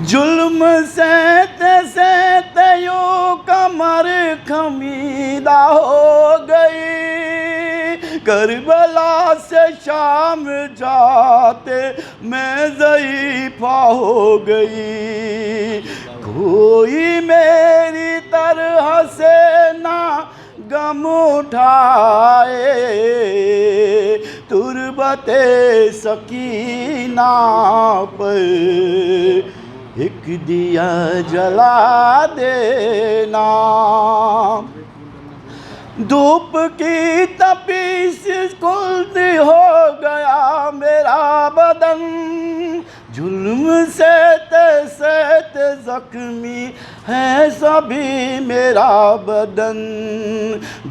ظلم سہتے سہتے یوں کمر خمیدہ ہو گئی، کربلا سے شام جاتے میں ضعیفہ ہو گئی، کوئی میری طرح سے نہ غم اٹھائے، تربت سکینہ پر ایک دیا جلا دینا۔ دھوپ کی تپش کلد ہو گیا میرا بدن، ظلم سہتے سہتے زخمی ہے سبھی میرا بدن،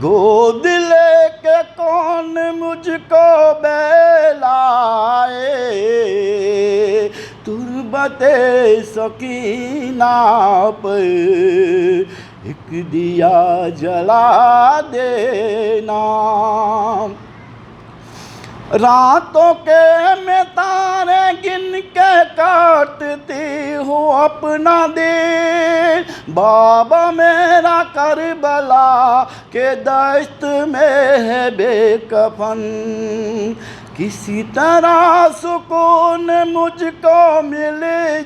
گود لے کے کون مجھ کو بہلائے، تربت سکینہ پر ایک دیا جلا دینا۔ راتوں کے میں تارے گن کے کاٹتی ہوں اپنا دل، بابا میرا کربلا کے دشت میں ہے بے کفن، کسی طرح سکون مجھ کو مل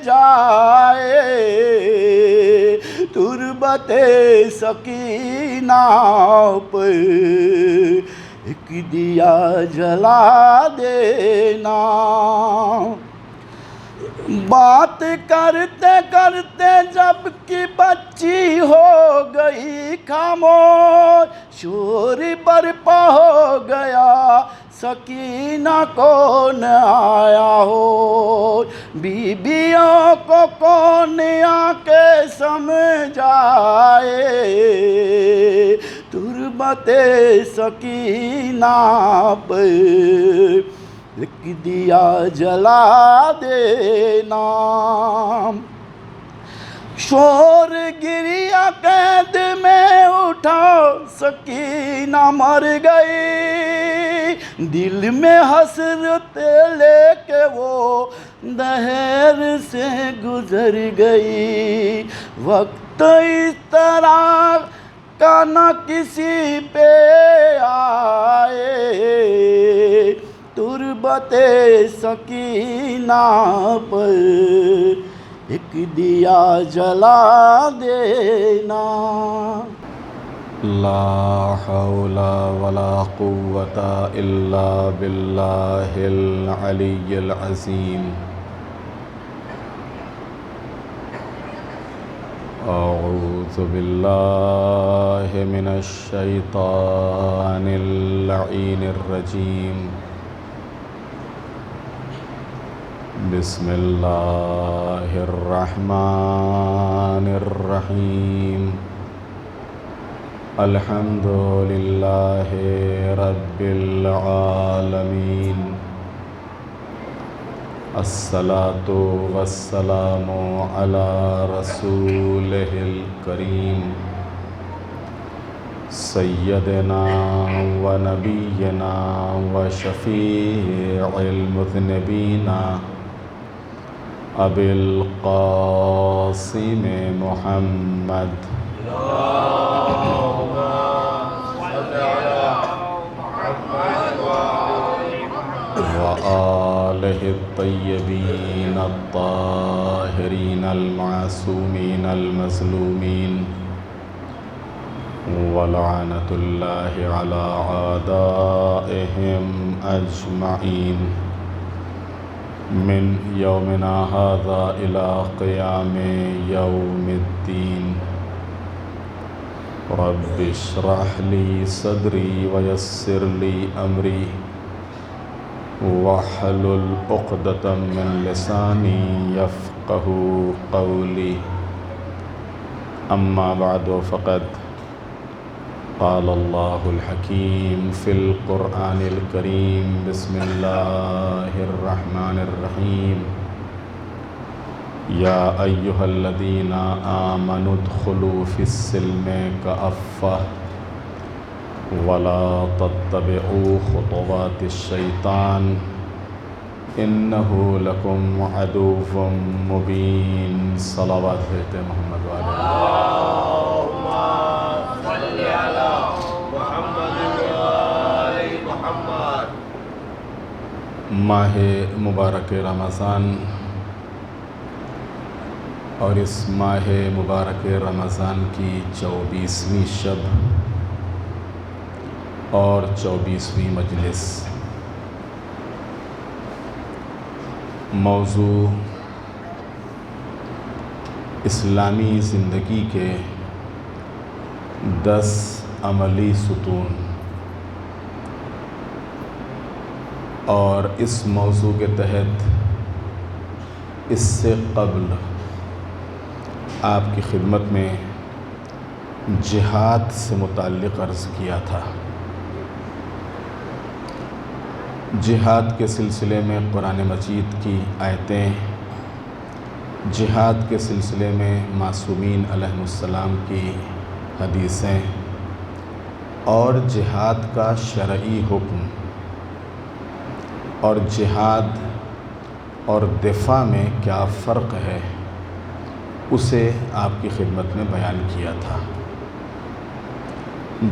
جائے، تربت سکینہ پر ایک دیا جلا دینا۔ بات کرتے کرتے جب کہ بچی ہو گئی خاموش، شور برپا ہو گیا، سکینہ کون آیا ہو، بیویوں کو کون آ کے سمجھائے، تربت سکینہ پر ایک دیا جلا دینا۔ شور گریا قید میں اٹھا، سکینہ مر گئی، دل میں حسرت لے کے وہ دہر سے گزر گئی، وقت اس طرح کا نہ کسی پہ آئے، تربت سکینہ پر ایک دیا جلا دینا۔ لا حول ولا قوة الا باللہ العلی العظیم۔ اعوذ باللہ من الشیطان اللعین الرجیم۔ بسم اللہ الرحمن الرحیم۔ الحمد للہ رب العالمین، الصلاۃ والسلام علی رسولہ الکریم، سیدنا و نبینا و شفیع المذنبین ابی القاسم محمد وآلہ الطیبین الطاہرین المعصومین المظلومین، ولعنۃ اللہ علی اعدائہم اجمعین، من یومنا ھذا الی قیام یوم الدین۔ رب اشرح لی صدری ویسر لی امری واحلل عقدۃ من لسانی یفقہوا قولی، اما بعد فقد قال اللہ الحکیم فی القرآن الکریم۔ بسم اللہ الرحمن الرحیم۔ یا ایہا الذین آمنوا ادخلوا فی السلم کافۃ ولا تتبعوا خطوات الشیطان إنه لكم عدو مبين. صلوات بھیجتے محمد والے. اللهم صل على محمد وآل محمد. ماہ مبارک رمضان اور اس ماہ مبارک رمضان کی 24ویں شب اور 24ویں مجلس. موضوع اسلامی زندگی کے 10 عملی ستون. اور اس موضوع کے تحت اس سے قبل آپ کی خدمت میں جہاد سے متعلق عرض کیا تھا. جہاد کے سلسلے میں قرآن مجید کی آیتیں، جہاد کے سلسلے میں معصومین علیہ السلام کی حدیثیں اور جہاد کا شرعی حکم اور جہاد اور دفاع میں کیا فرق ہے اسے آپ کی خدمت میں بیان کیا تھا.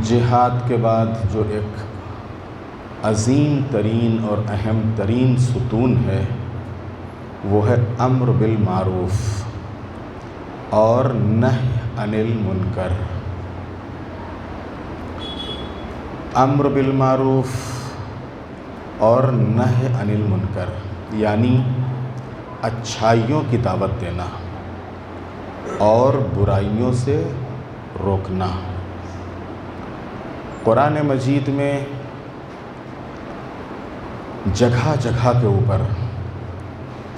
جہاد کے بعد جو ایک عظیم ترین اور اہم ترین ستون ہے وہ ہے امر بالمعروف اور نہی عن المنکر. امر بالمعروف اور نہی عن المنکر یعنی اچھائیوں کی دعوت دینا اور برائیوں سے روکنا. قرآن مجید میں جگہ جگہ کے اوپر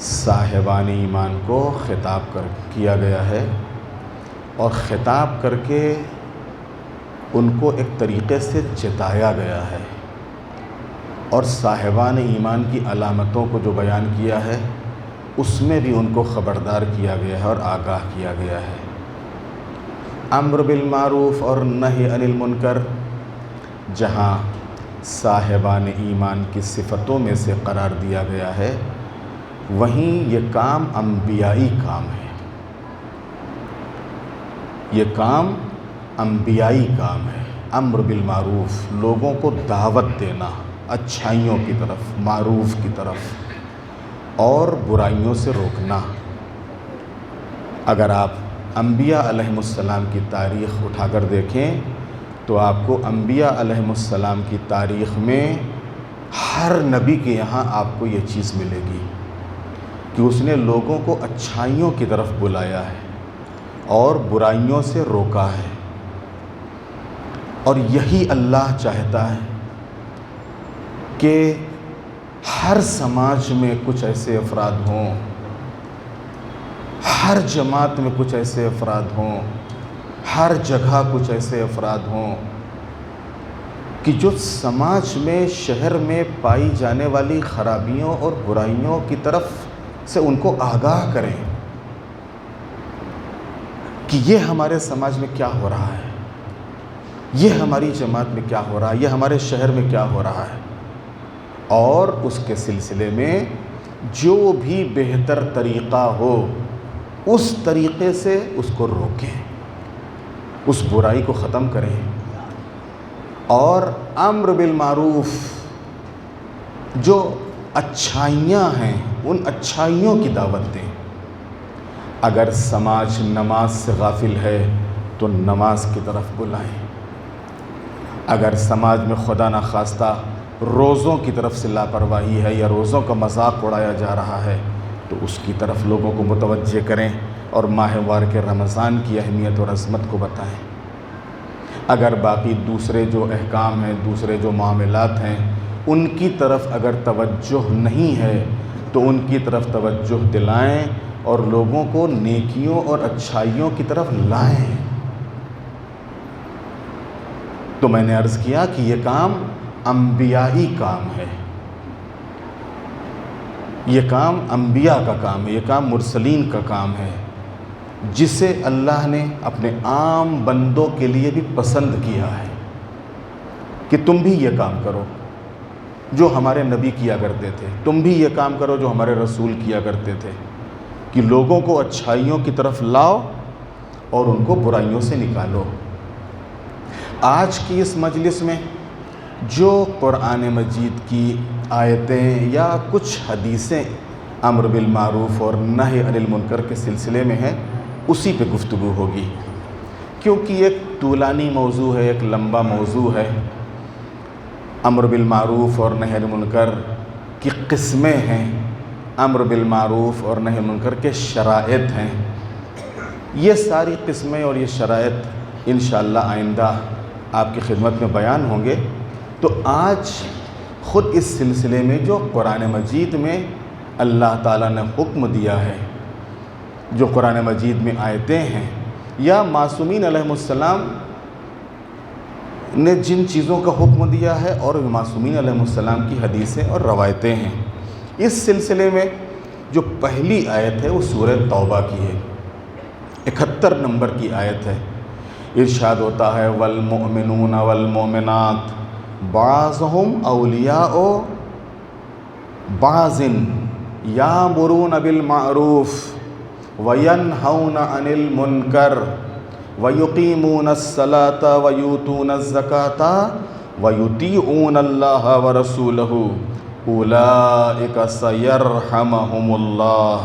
صاحبان ایمان کو خطاب کیا گیا ہے اور خطاب کر کے ان کو ایک طریقے سے جتایا گیا ہے اور صاحبان ایمان کی علامتوں کو جو بیان کیا ہے اس میں بھی ان کو خبردار کیا گیا ہے اور آگاہ کیا گیا ہے. امر بالمعروف اور نہی عن المنکر جہاں صاحبان ایمان کی صفتوں میں سے قرار دیا گیا ہے وہیں یہ کام انبیائی کام ہے. یہ کام انبیائی کام ہے. امر بالمعروف لوگوں کو دعوت دینا اچھائیوں کی طرف، معروف کی طرف اور برائیوں سے روکنا. اگر آپ انبیاء علیہ السلام کی تاریخ اٹھا کر دیکھیں تو آپ کو انبیاء علیہ السلام کی تاریخ میں ہر نبی کے یہاں آپ کو یہ چیز ملے گی کہ اس نے لوگوں کو اچھائیوں کی طرف بلایا ہے اور برائیوں سے روکا ہے. اور یہی اللہ چاہتا ہے کہ ہر سماج میں کچھ ایسے افراد ہوں، ہر جماعت میں کچھ ایسے افراد ہوں، ہر جگہ کچھ ایسے افراد ہوں کہ جو سماج میں، شہر میں پائی جانے والی خرابیوں اور برائیوں کی طرف سے ان کو آگاہ کریں کہ یہ ہمارے سماج میں کیا ہو رہا ہے، یہ ہماری جماعت میں کیا ہو رہا ہے، یہ ہمارے شہر میں کیا ہو رہا ہے، اور اس کے سلسلے میں جو بھی بہتر طریقہ ہو اس طریقے سے اس کو روکیں، اس برائی کو ختم کریں اور امر بالمعروف جو اچھائیاں ہیں ان اچھائیوں کی دعوت دیں. اگر سماج نماز سے غافل ہے تو نماز کی طرف بلائیں. اگر سماج میں خدا نخواستہ روزوں کی طرف سے لاپرواہی ہے یا روزوں کا مذاق اڑایا جا رہا ہے تو اس کی طرف لوگوں کو متوجہ کریں اور ماہ مبارک رمضان کی اہمیت اور عظمت کو بتائیں. اگر باقی دوسرے جو احکام ہیں، دوسرے جو معاملات ہیں ان کی طرف اگر توجہ نہیں ہے تو ان کی طرف توجہ دلائیں اور لوگوں کو نیکیوں اور اچھائیوں کی طرف لائیں. تو میں نے عرض کیا کہ یہ کام انبیائی کام ہے، یہ کام انبیاء کا کام ہے، یہ کام مرسلین کا کام ہے جسے اللہ نے اپنے عام بندوں کے لیے بھی پسند کیا ہے کہ تم بھی یہ کام کرو. جو ہمارے نبی کیا کرتے تھے، تم بھی یہ کام کرو جو ہمارے رسول کیا کرتے تھے، کہ لوگوں کو اچھائیوں کی طرف لاؤ اور ان کو برائیوں سے نکالو۔ آج کی اس مجلس میں جو قرآن مجید کی آیتیں یا کچھ حدیثیں امر بالمعروف اور نہی عن المنکر کے سلسلے میں ہیں، اسی پہ گفتگو ہوگی، کیونکہ ایک طولانی موضوع ہے، ایک لمبا موضوع ہے۔ امر بالمعروف اور نہی عن المنکر کی قسمیں ہیں، امر بالمعروف اور نہی عن المنکر کے شرائط ہیں۔ یہ ساری قسمیں اور یہ شرائط انشاءاللہ آئندہ آپ کی خدمت میں بیان ہوں گے۔ تو آج خود اس سلسلے میں جو قرآن مجید میں اللہ تعالیٰ نے حکم دیا ہے، جو قرآن مجید میں آیتیں ہیں یا معصومین علیہ السلام نے جن چیزوں کا حکم دیا ہے اور معصومین علیہ السلام کی حدیثیں اور روایتیں ہیں، اس سلسلے میں جو پہلی آیت ہے وہ سورہ توبہ کی ہے، 71 نمبر کی آیت ہے۔ ارشاد ہوتا ہے والمؤمنون والمؤمنات بعضهم اولیاء بعض یامرون بالمعروف وینہون عن المنکر وَيُقِيمُونَ الصَّلَاةَ وَيُؤْتُونَ الزَّكَاةَ وَيُطِيعُونَ اللَّهَ وَرَسُولَهُ أُولَئِكَ سَيَرْحَمُهُمُ اللَّهُ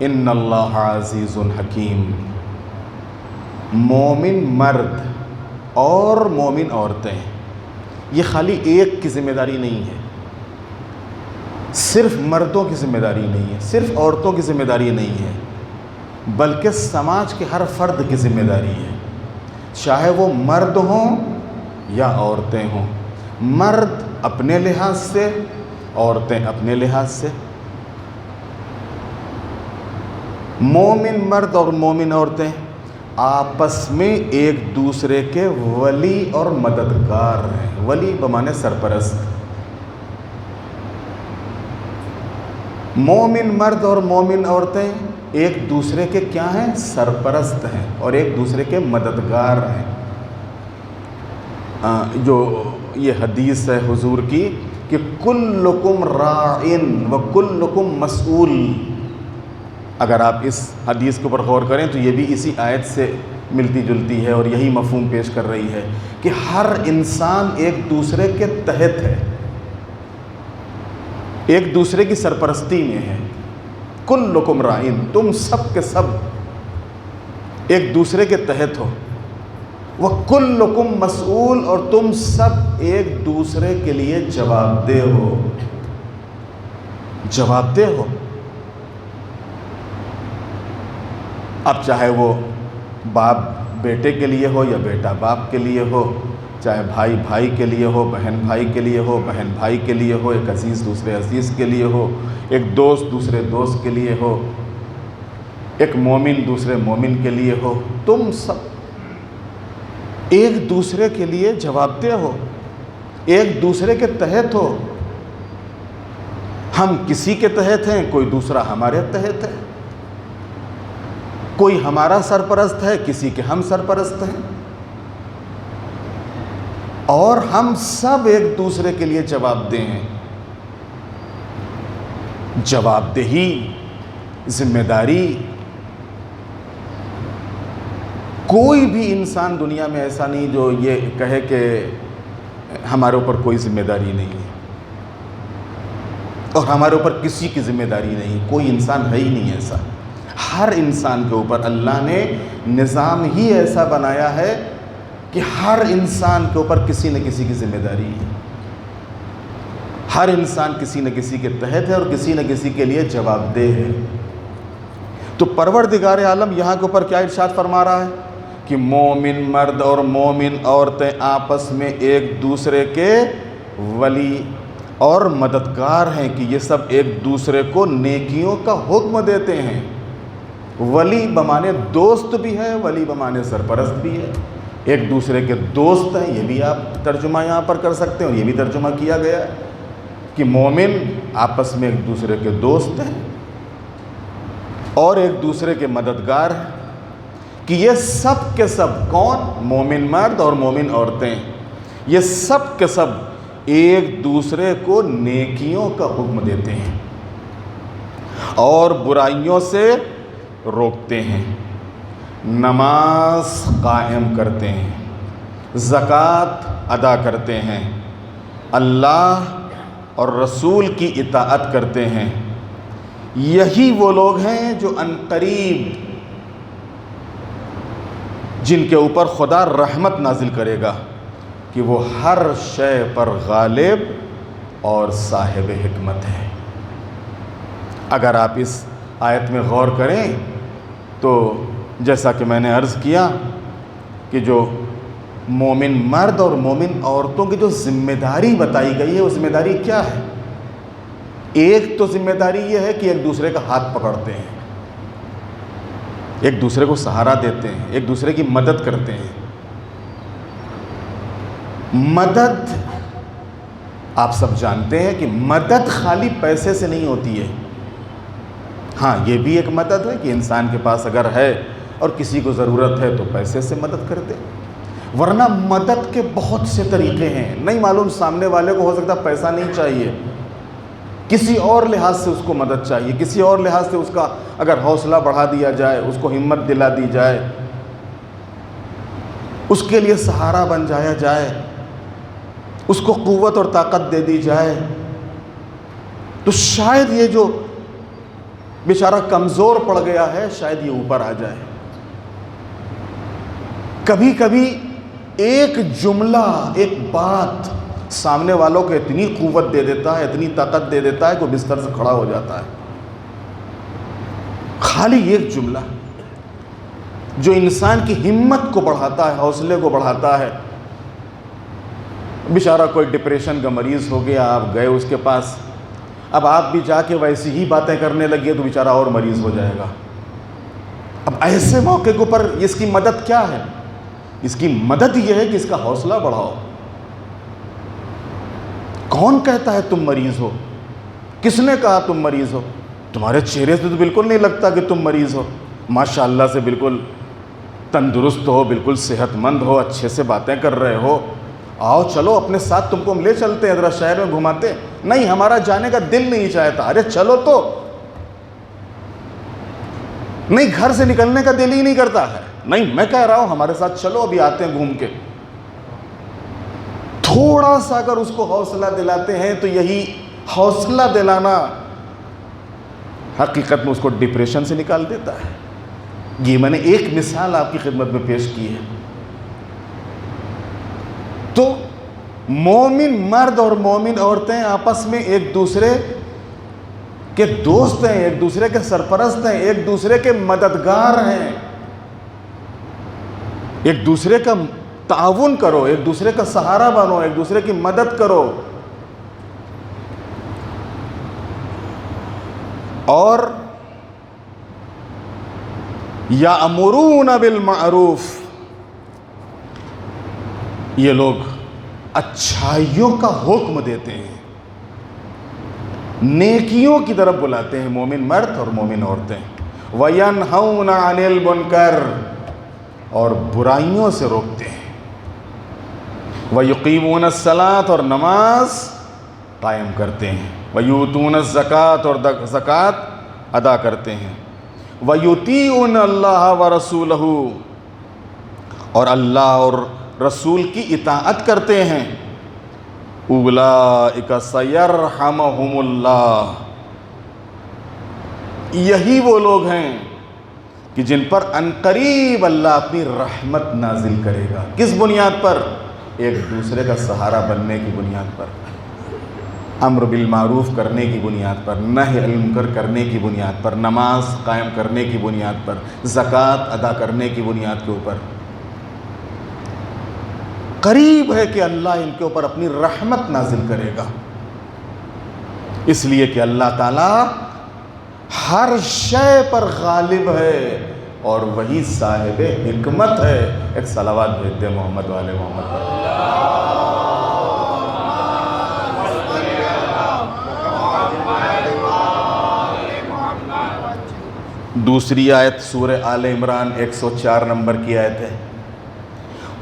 إِنَّ اللَّهَ عَزِيزٌ حَكِيمٌ۔ مومن مرد اور مومن عورتیں، یہ خالی ایک کی ذمہ داری نہیں ہے، صرف مردوں کی ذمہ داری نہیں ہے، صرف عورتوں کی ذمہ داری نہیں ہے، بلکہ سماج کے ہر فرد کی ذمہ داری ہے، چاہے وہ مرد ہوں یا عورتیں ہوں، مرد اپنے لحاظ سے، عورتیں اپنے لحاظ سے۔ مومن مرد اور مومن عورتیں آپس میں ایک دوسرے کے ولی اور مددگار ہیں۔ ولی بمانے سرپرست۔ مومن مرد اور مومن عورتیں ایک دوسرے کے کیا ہیں؟ سرپرست ہیں اور ایک دوسرے کے مددگار ہیں۔ جو یہ حدیث ہے حضور کی کہ کلکم راعٍ و کلکم مسئول، اگر آپ اس حدیث کے اوپر غور کریں تو یہ بھی اسی آیت سے ملتی جلتی ہے اور یہی مفہوم پیش کر رہی ہے کہ ہر انسان ایک دوسرے کے تحت ہے، ایک دوسرے کی سرپرستی میں ہے۔ کلکم راعٍ، تم سب کے سب ایک دوسرے کے تحت ہو، وَكُلُّكُمْ مسئول، اور تم سب ایک دوسرے کے لیے جواب دہ ہو، جواب دہ ہو۔ اب چاہے وہ باپ بیٹے کے لیے ہو یا بیٹا باپ کے لیے ہو، چاہے بھائی بھائی کے لیے ہو، بہن بھائی کے لیے ہو، بہن بھائی کے لیے ہو، ایک عزیز دوسرے عزیز کے لیے ہو، ایک دوست دوسرے دوست کے لیے ہو، ایک مومن دوسرے مومن کے لیے ہو، تم سب ایک دوسرے کے لیے جواب دہ ہو، ایک دوسرے کے تحت ہو۔ ہم کسی کے تحت ہیں، کوئی دوسرا ہمارے تحت ہے، کوئی ہمارا سرپرست ہے، کسی کے ہم سرپرست ہیں، اور ہم سب ایک دوسرے کے لیے جواب دہ ہیں۔ جواب دہی، ذمہ داری، کوئی بھی انسان دنیا میں ایسا نہیں جو یہ کہے کہ ہمارے اوپر کوئی ذمہ داری نہیں ہے اور ہمارے اوپر کسی کی ذمہ داری نہیں، کوئی انسان ہے ہی نہیں ایسا۔ ہر انسان کے اوپر اللہ نے نظام ہی ایسا بنایا ہے کہ ہر انسان کے اوپر کسی نہ کسی کی ذمہ داری ہے، ہر انسان کسی نہ کسی کے تحت ہے اور کسی نہ کسی کے لیے جواب دہ ہے۔ تو پروردگار عالم یہاں کے اوپر کیا ارشاد فرما رہا ہے کہ مومن مرد اور مومن عورتیں آپس میں ایک دوسرے کے ولی اور مددگار ہیں، کہ یہ سب ایک دوسرے کو نیکیوں کا حکم دیتے ہیں۔ ولی بمانے دوست بھی ہے، ولی بمانے سرپرست بھی ہے، ایک دوسرے کے دوست ہیں، یہ بھی آپ ترجمہ یہاں پر کر سکتے ہیں اور یہ بھی ترجمہ کیا گیا ہے کہ مومن آپس میں ایک دوسرے کے دوست ہیں اور ایک دوسرے کے مددگار ہیں، کہ یہ سب کے سب کون؟ مومن مرد اور مومن عورتیں، یہ سب کے سب ایک دوسرے کو نیکیوں کا حکم دیتے ہیں اور برائیوں سے روکتے ہیں، نماز قائم کرتے ہیں، زکوٰۃ ادا کرتے ہیں، اللہ اور رسول کی اطاعت کرتے ہیں۔ یہی وہ لوگ ہیں جو عنقریب جن کے اوپر خدا رحمت نازل کرے گا کہ وہ ہر شے پر غالب اور صاحب حکمت ہے۔ اگر آپ اس آیت میں غور کریں تو جیسا کہ میں نے عرض کیا کہ جو مومن مرد اور مومن عورتوں کی جو ذمہ داری بتائی گئی ہے، وہ ذمہ داری کیا ہے؟ ایک تو ذمہ داری یہ ہے کہ ایک دوسرے کا ہاتھ پکڑتے ہیں، ایک دوسرے کو سہارا دیتے ہیں، ایک دوسرے کی مدد کرتے ہیں۔ مدد آپ سب جانتے ہیں کہ مدد خالی پیسے سے نہیں ہوتی ہے۔ ہاں، یہ بھی ایک مدد ہے کہ انسان کے پاس اگر ہے اور کسی کو ضرورت ہے تو پیسے سے مدد کر دے، ورنہ مدد کے بہت سے طریقے ہیں۔ نہیں معلوم سامنے والے کو ہو سکتا پیسہ نہیں چاہیے، کسی اور لحاظ سے اس کو مدد چاہیے، کسی اور لحاظ سے اس کا اگر حوصلہ بڑھا دیا جائے، اس کو ہمت دلا دی جائے، اس کے لیے سہارا بن جایا جائے، اس کو قوت اور طاقت دے دی جائے، تو شاید یہ جو بیچارہ کمزور پڑ گیا ہے شاید یہ اوپر آ جائے۔ کبھی کبھی ایک جملہ، ایک بات سامنے والوں کو اتنی قوت دے دیتا ہے، اتنی طاقت دے دیتا ہے کہ وہ بستر سے کھڑا ہو جاتا ہے۔ خالی ایک جملہ جو انسان کی ہمت کو بڑھاتا ہے، حوصلے کو بڑھاتا ہے۔ بیچارہ کوئی ڈپریشن کا مریض ہو گیا، آپ گئے اس کے پاس، اب آپ بھی جا کے ویسی ہی باتیں کرنے لگے تو بیچارہ اور مریض ہو جائے گا۔ اب ایسے موقع کے اوپر اس کی مدد کیا ہے؟ اس کی مدد یہ ہے کہ اس کا حوصلہ بڑھاؤ۔ کون کہتا ہے تم مریض ہو؟ کس نے کہا تم مریض ہو؟ تمہارے چہرے سے تو بالکل نہیں لگتا کہ تم مریض ہو، ماشاءاللہ سے بالکل تندرست ہو، بالکل صحت مند ہو، اچھے سے باتیں کر رہے ہو۔ آؤ چلو اپنے ساتھ تم کو ہم لے چلتے ہیں، ذرا شہر میں گھماتے ہیں۔ نہیں، ہمارا جانے کا دل نہیں چاہتا۔ ارے چلو تو، نہیں گھر سے نکلنے کا دل ہی نہیں کرتا ہے۔ نہیں، میں کہہ رہا ہوں ہمارے ساتھ چلو، ابھی آتے ہیں گھوم کے۔ تھوڑا سا اگر اس کو حوصلہ دلاتے ہیں تو یہی حوصلہ دلانا حقیقت میں اس کو ڈپریشن سے نکال دیتا ہے۔ یہ میں نے ایک مثال آپ کی خدمت میں پیش کی ہے۔ تو مومن مرد اور مومن عورتیں آپس میں ایک دوسرے کے دوست ہیں، ایک دوسرے کے سرپرست ہیں، ایک دوسرے کے مددگار ہیں۔ ایک دوسرے کا تعاون کرو، ایک دوسرے کا سہارا بنو، ایک دوسرے کی مدد کرو۔ اور یأمرون بالمعروف، یہ لوگ اچھائیوں کا حکم دیتے ہیں، نیکیوں کی طرف بلاتے ہیں، مومن مرد اور مومن عورتیں۔ وَيَنْهَوْنَ عَنِ الْمُنْكَرِ، اور برائیوں سے روکتے ہیں۔ وَيُقِيمُونَ الصَّلَاةَ، اور نماز قائم کرتے ہیں۔ وَيُؤْتُونَ الزَّكَاةَ، اور زکوٰۃ ادا کرتے ہیں۔ وَيُطِيعُونَ اللَّهَ وَرَسُولَهُ، اور اللہ اور رسول کی اطاعت کرتے ہیں۔ اولئک سیرحمہم اللہ، یہی وہ لوگ ہیں کہ جن پر عنقریب اللہ اپنی رحمت نازل کرے گا۔ کس بنیاد پر؟ ایک دوسرے کا سہارا بننے کی بنیاد پر، امر بالمعروف کرنے کی بنیاد پر، نہی عن المنکر کرنے کی بنیاد پر، نماز قائم کرنے کی بنیاد پر، زکوٰۃ ادا کرنے کی بنیاد کے اوپر۔ قریب ہے کہ اللہ ان کے اوپر اپنی رحمت نازل کرے گا، اس لیے کہ اللہ تعالیٰ ہر شے پر غالب ہے اور وہی صاحب حکمت ہے۔ ایک صلوات بھیج دے محمد والے محمد پر۔ دوسری آیت سورہ آل عمران 104 نمبر کی آیت ہے۔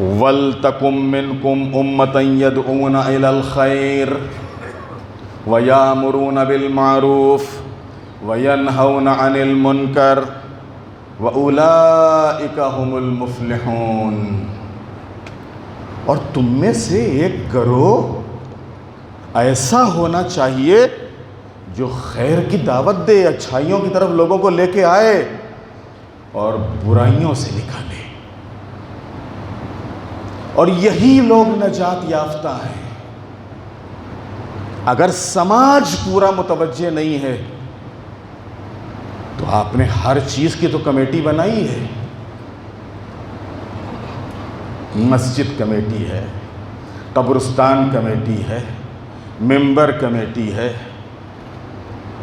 وَلْتَكُمْ مِنْكُمْ أُمَّةً يَدْعُونَ إِلَى الْخَيْرِ وَيَأْمُرُونَ بِالْمَعْرُوفِ وَيَنْهَوْنَ عَنِ الْمُنْكَرِ وَأُولَئِكَ هُمُ الْمُفْلِحُونَ۔ اور تم میں سے ایک گروہ ایسا ہونا چاہیے جو خیر کی دعوت دے، اچھائیوں کی طرف لوگوں کو لے کے آئے اور برائیوں سے نکالے، اور یہی لوگ نجات یافتہ ہیں۔ اگر سماج پورا متوجہ نہیں ہے تو آپ نے ہر چیز کی تو کمیٹی بنائی ہے، مسجد کمیٹی ہے، قبرستان کمیٹی ہے، ممبر کمیٹی ہے،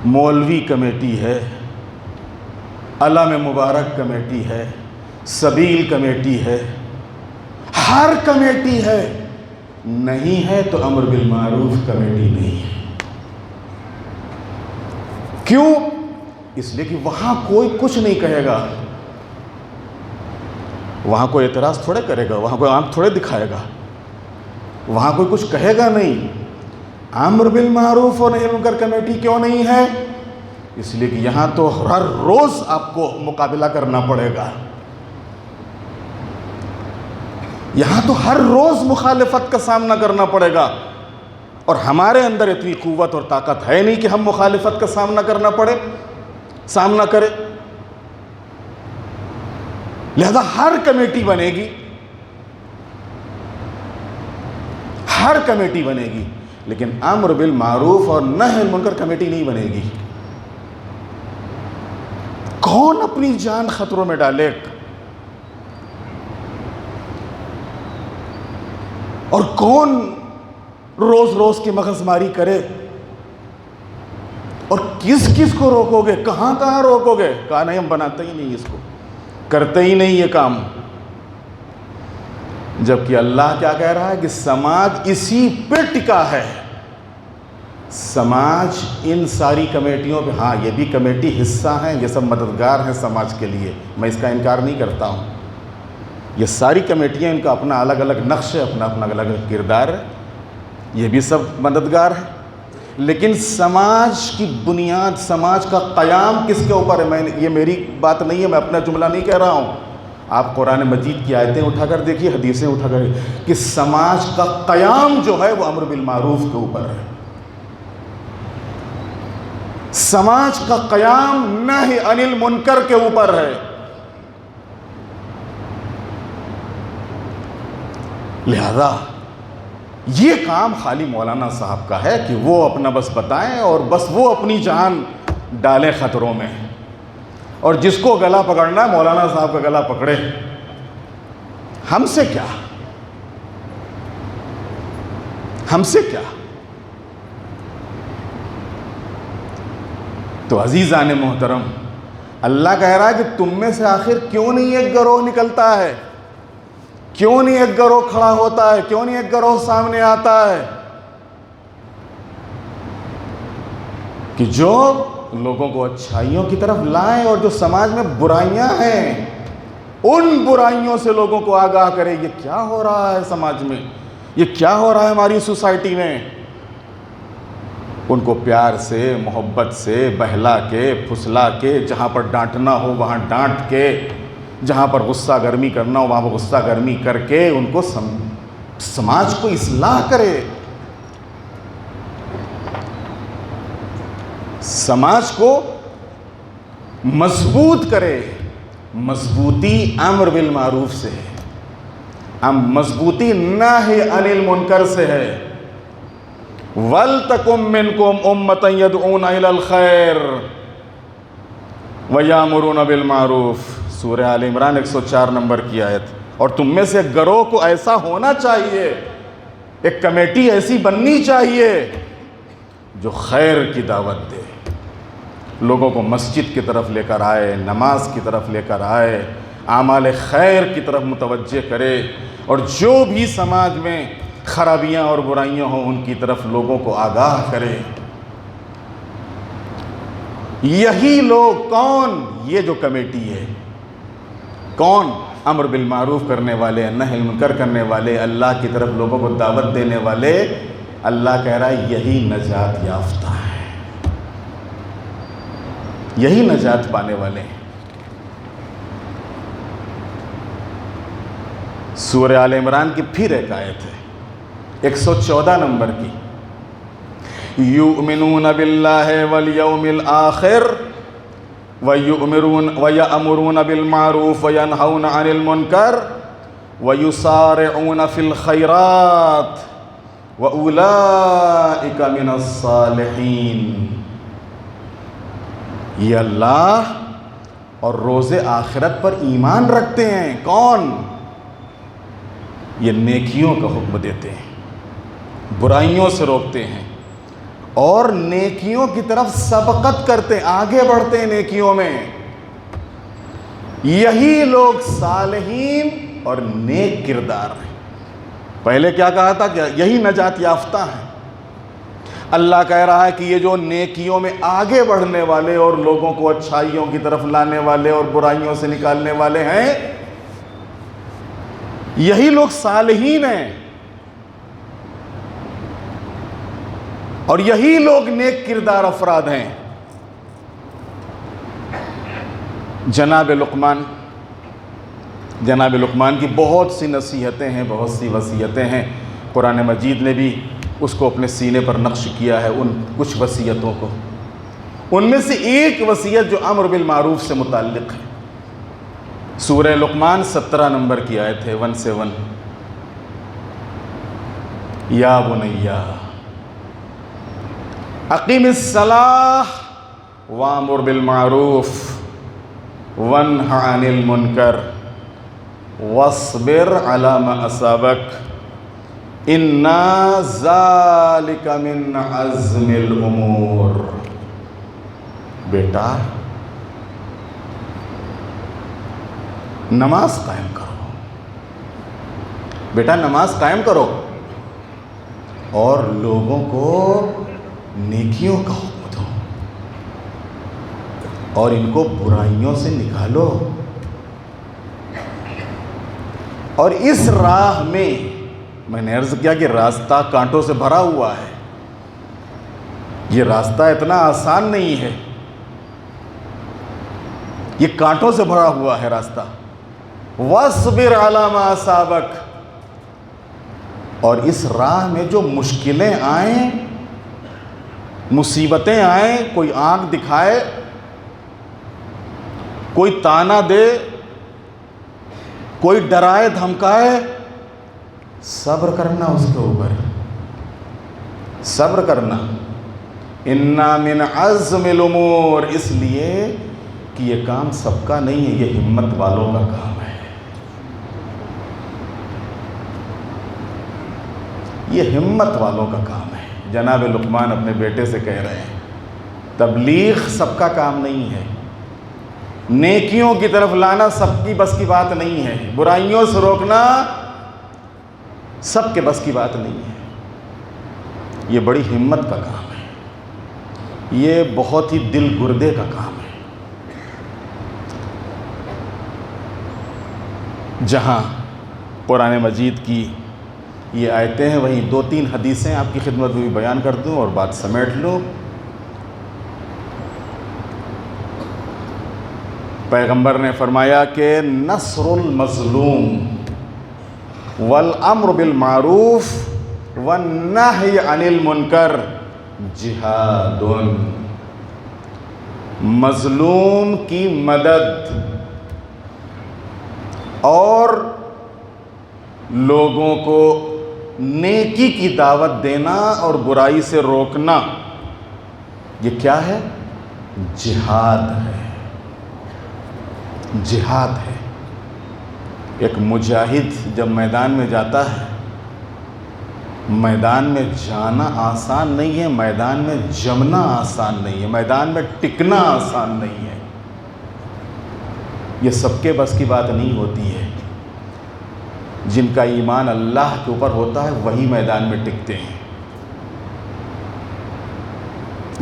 مولوی کمیٹی ہے، علم مبارک کمیٹی ہے، سبیل کمیٹی ہے، ہر کمیٹی ہے، نہیں ہے تو امر بالمعروف کمیٹی نہیں ہے۔ کیوں؟ اس لیے کہ وہاں کوئی کچھ نہیں کہے گا، وہاں کوئی اعتراض تھوڑے کرے گا، وہاں کوئی آنکھ تھوڑے دکھائے گا، وہاں کوئی کچھ کہے گا نہیں۔ امر بالمعروف اور نہی منکر کمیٹی کیوں نہیں ہے؟ اس لیے کہ یہاں تو ہر روز آپ کو مقابلہ کرنا پڑے گا، یہاں تو ہر روز مخالفت کا سامنا کرنا پڑے گا، اور ہمارے اندر اتنی قوت اور طاقت ہے نہیں کہ ہم مخالفت کا سامنا کریں۔ لہذا ہر کمیٹی بنے گی، لیکن امر بالمعروف اور نہی عن المنکر کمیٹی نہیں بنے گی۔ کون اپنی جان خطروں میں ڈالے اور کون روز روز کی مغز ماری کرے، اور کس کس کو روکو گے، کہاں روکو گے؟ کہا نہیں، ہم بناتے ہی نہیں، اس کو کرتے ہی نہیں یہ کام۔ جبکہ اللہ کیا کہہ رہا ہے کہ سماج اسی پہ ٹکا ہے، سماج ان ساری کمیٹیوں پہ، ہاں یہ بھی کمیٹی حصہ ہیں، یہ سب مددگار ہیں سماج کے لیے، میں اس کا انکار نہیں کرتا ہوں، یہ ساری کمیٹیاں ان کا اپنا الگ الگ نقش ہے، اپنا الگ الگ کردار ہے، یہ بھی سب مددگار ہیں، لیکن سماج کی بنیاد، سماج کا قیام کس کے اوپر ہے؟ یہ میری بات نہیں ہے، میں اپنا جملہ نہیں کہہ رہا ہوں، آپ قرآن مجید کی آیتیں اٹھا کر دیکھیے، حدیثیں اٹھا کر، کہ سماج کا قیام جو ہے وہ امر بالمعروف کے اوپر ہے، سماج کا قیام نہی عن المنکر کے اوپر ہے۔ لہذا یہ کام خالی مولانا صاحب کا ہے کہ وہ اپنا بس بتائیں اور بس وہ اپنی جان ڈالیں خطروں میں، اور جس کو گلا پکڑنا ہے مولانا صاحب کا گلا پکڑے، ہم سے کیا؟ تو عزیزان محترم، اللہ کہہ رہا ہے کہ تم میں سے آخر کیوں نہیں ایک گروہ نکلتا ہے، کیوں نہیں ایک گروہ کھڑا ہوتا ہے، کیوں نہیں ایک گروہ سامنے آتا ہے کہ جو لوگوں کو اچھائیوں کی طرف لائیں، اور جو سماج میں برائیاں ہیں ان برائیوں سے لوگوں کو آگاہ کرے۔ یہ کیا ہو رہا ہے سماج میں، یہ کیا ہو رہا ہے ہماری سوسائٹی میں؟ ان کو پیار سے، محبت سے بہلا کے، پھسلا کے، جہاں پر ڈانٹنا ہو وہاں ڈانٹ کے، جہاں پر غصہ گرمی کرنا ہو وہاں پر غصہ گرمی کر کے ان کو سماج کو اصلاح کرے، سماج کو مضبوط کرے۔ مضبوطی امر بالمعروف سے ہے، مضبوطی نہی عن المنکر سے ہے۔ وَلْتَكُمْ مِنْكُمْ أُمَّةً يَدْعُونَ إِلَى الْخَيْرِ وَيَأْمُرُونَ بِالْمَعْرُوفِ، سورہ آل عمران 104 نمبر کی آیت۔ اور تم میں سے گروہ کو ایسا ہونا چاہیے، ایک کمیٹی ایسی بننی چاہیے جو خیر کی دعوت دے، لوگوں کو مسجد کی طرف لے کر آئے، نماز کی طرف لے کر آئے، اعمال خیر کی طرف متوجہ کرے، اور جو بھی سماج میں خرابیاں اور برائیاں ہوں ان کی طرف لوگوں کو آگاہ کرے۔ یہی لوگ کون؟ یہ جو کمیٹی ہے، کون؟ امر بالمعروف کرنے والے، نہی المنکر کرنے والے، اللہ کی طرف لوگوں کو دعوت دینے والے، اللہ کہہ رہا ہے یہی نجات یافتہ ہے، یہی نجات پانے والے ہیں۔ سورہ آل عمران کی پھر ایک آیت ہے 114 نمبر کی، یؤمنون باللہ والیوم الآخر وَيَأْمُرُونَ بِالْمَعْرُوفِ وَيَنْهَوْنَ عَنِ الْمُنْكَرِ وَيُسَارِعُونَ فِي الْخَيْرَاتِ وَأُولَئِكَ مِنَ الصَّالِحِينَ۔ یہ اللہ اور روز آخرت پر ایمان رکھتے ہیں، کون؟ یہ نیکیوں کا حکم دیتے ہیں، برائیوں سے روکتے ہیں، اور نیکیوں کی طرف سبقت کرتے ہیں، آگے بڑھتے ہیں نیکیوں میں۔ یہی لوگ صالحین اور نیک کردار ہیں۔ پہلے کیا کہا تھا کہ یہی نجات یافتہ ہیں۔ اللہ کہہ رہا ہے کہ یہ جو نیکیوں میں آگے بڑھنے والے اور لوگوں کو اچھائیوں کی طرف لانے والے اور برائیوں سے نکالنے والے ہیں، یہی لوگ صالحین ہیں، اور یہی لوگ نیک کردار افراد ہیں۔ جناب لقمان کی بہت سی نصیحتیں ہیں، بہت سی وصیتیں ہیں، قرآن مجید نے بھی اس کو اپنے سینے پر نقش کیا ہے، ان کچھ وصیتوں کو۔ ان میں سے ایک وصیت جو امر بالمعروف سے متعلق ہے، سورہ لقمان 17 نمبر کی آیت ہے 1 سے 1، یا بنیا اقیم الصلاۃ وامر بالمعروف وانہ عن المنکر واصبر علی ما اصابک ان ذالک من عزم الامور۔ بیٹا نماز قائم کرو، بیٹا نماز قائم کرو، اور لوگوں کو نیکیوں کا حکم دو، اور ان کو برائیوں سے نکالو۔ اور اس راہ میں نے عرض کیا کہ راستہ کانٹوں سے بھرا ہوا ہے، یہ راستہ اتنا آسان نہیں ہے، یہ کانٹوں سے بھرا ہوا ہے راستہ۔ وَاصْبِرْ عَلَىٰ مَا أَصَابَكَ، اور اس راہ میں جو مشکلیں آئیں، مصیبتیں آئیں، کوئی آنکھ دکھائے، کوئی تانا دے، کوئی ڈرائے دھمکائے، صبر کرنا اس کے اوپر، صبر کرنا۔ اِنَّا مِنْ عَزْمِ الْأُمُورِ، اس لیے کہ یہ کام سب کا نہیں ہے، یہ ہمت والوں کا کام ہے، یہ ہمت والوں کا کام ہے۔ جناب لقمان اپنے بیٹے سے کہہ رہے ہیں تبلیغ سب کا کام نہیں ہے، نیکیوں کی طرف لانا سب کی بس کی بات نہیں ہے، برائیوں سے روکنا سب کے بس کی بات نہیں ہے، یہ بڑی ہمت کا کام ہے، یہ بہت ہی دل گردے کا کام ہے۔ جہاں قرآن مجید کی یہ آیتیں ہیں، وہیں 2-3 حدیثیں آپ کی خدمت میں بھی بیان کر دوں اور بات سمیٹ لوں۔ پیغمبر نے فرمایا کہ نصر المظلوم والامر بالمعروف والنہی عن المنکر جہاد، مظلوم کی مدد اور لوگوں کو نیکی کی دعوت دینا اور برائی سے روکنا، یہ کیا ہے؟ جہاد ہے، جہاد ہے۔ ایک مجاہد جب میدان میں جاتا ہے، میدان میں جانا آسان نہیں ہے، میدان میں جمنا آسان نہیں ہے، میدان میں ٹکنا آسان نہیں ہے، یہ سب کے بس کی بات نہیں ہوتی ہے۔ جن کا ایمان اللہ کے اوپر ہوتا ہے وہی میدان میں ٹکتے ہیں۔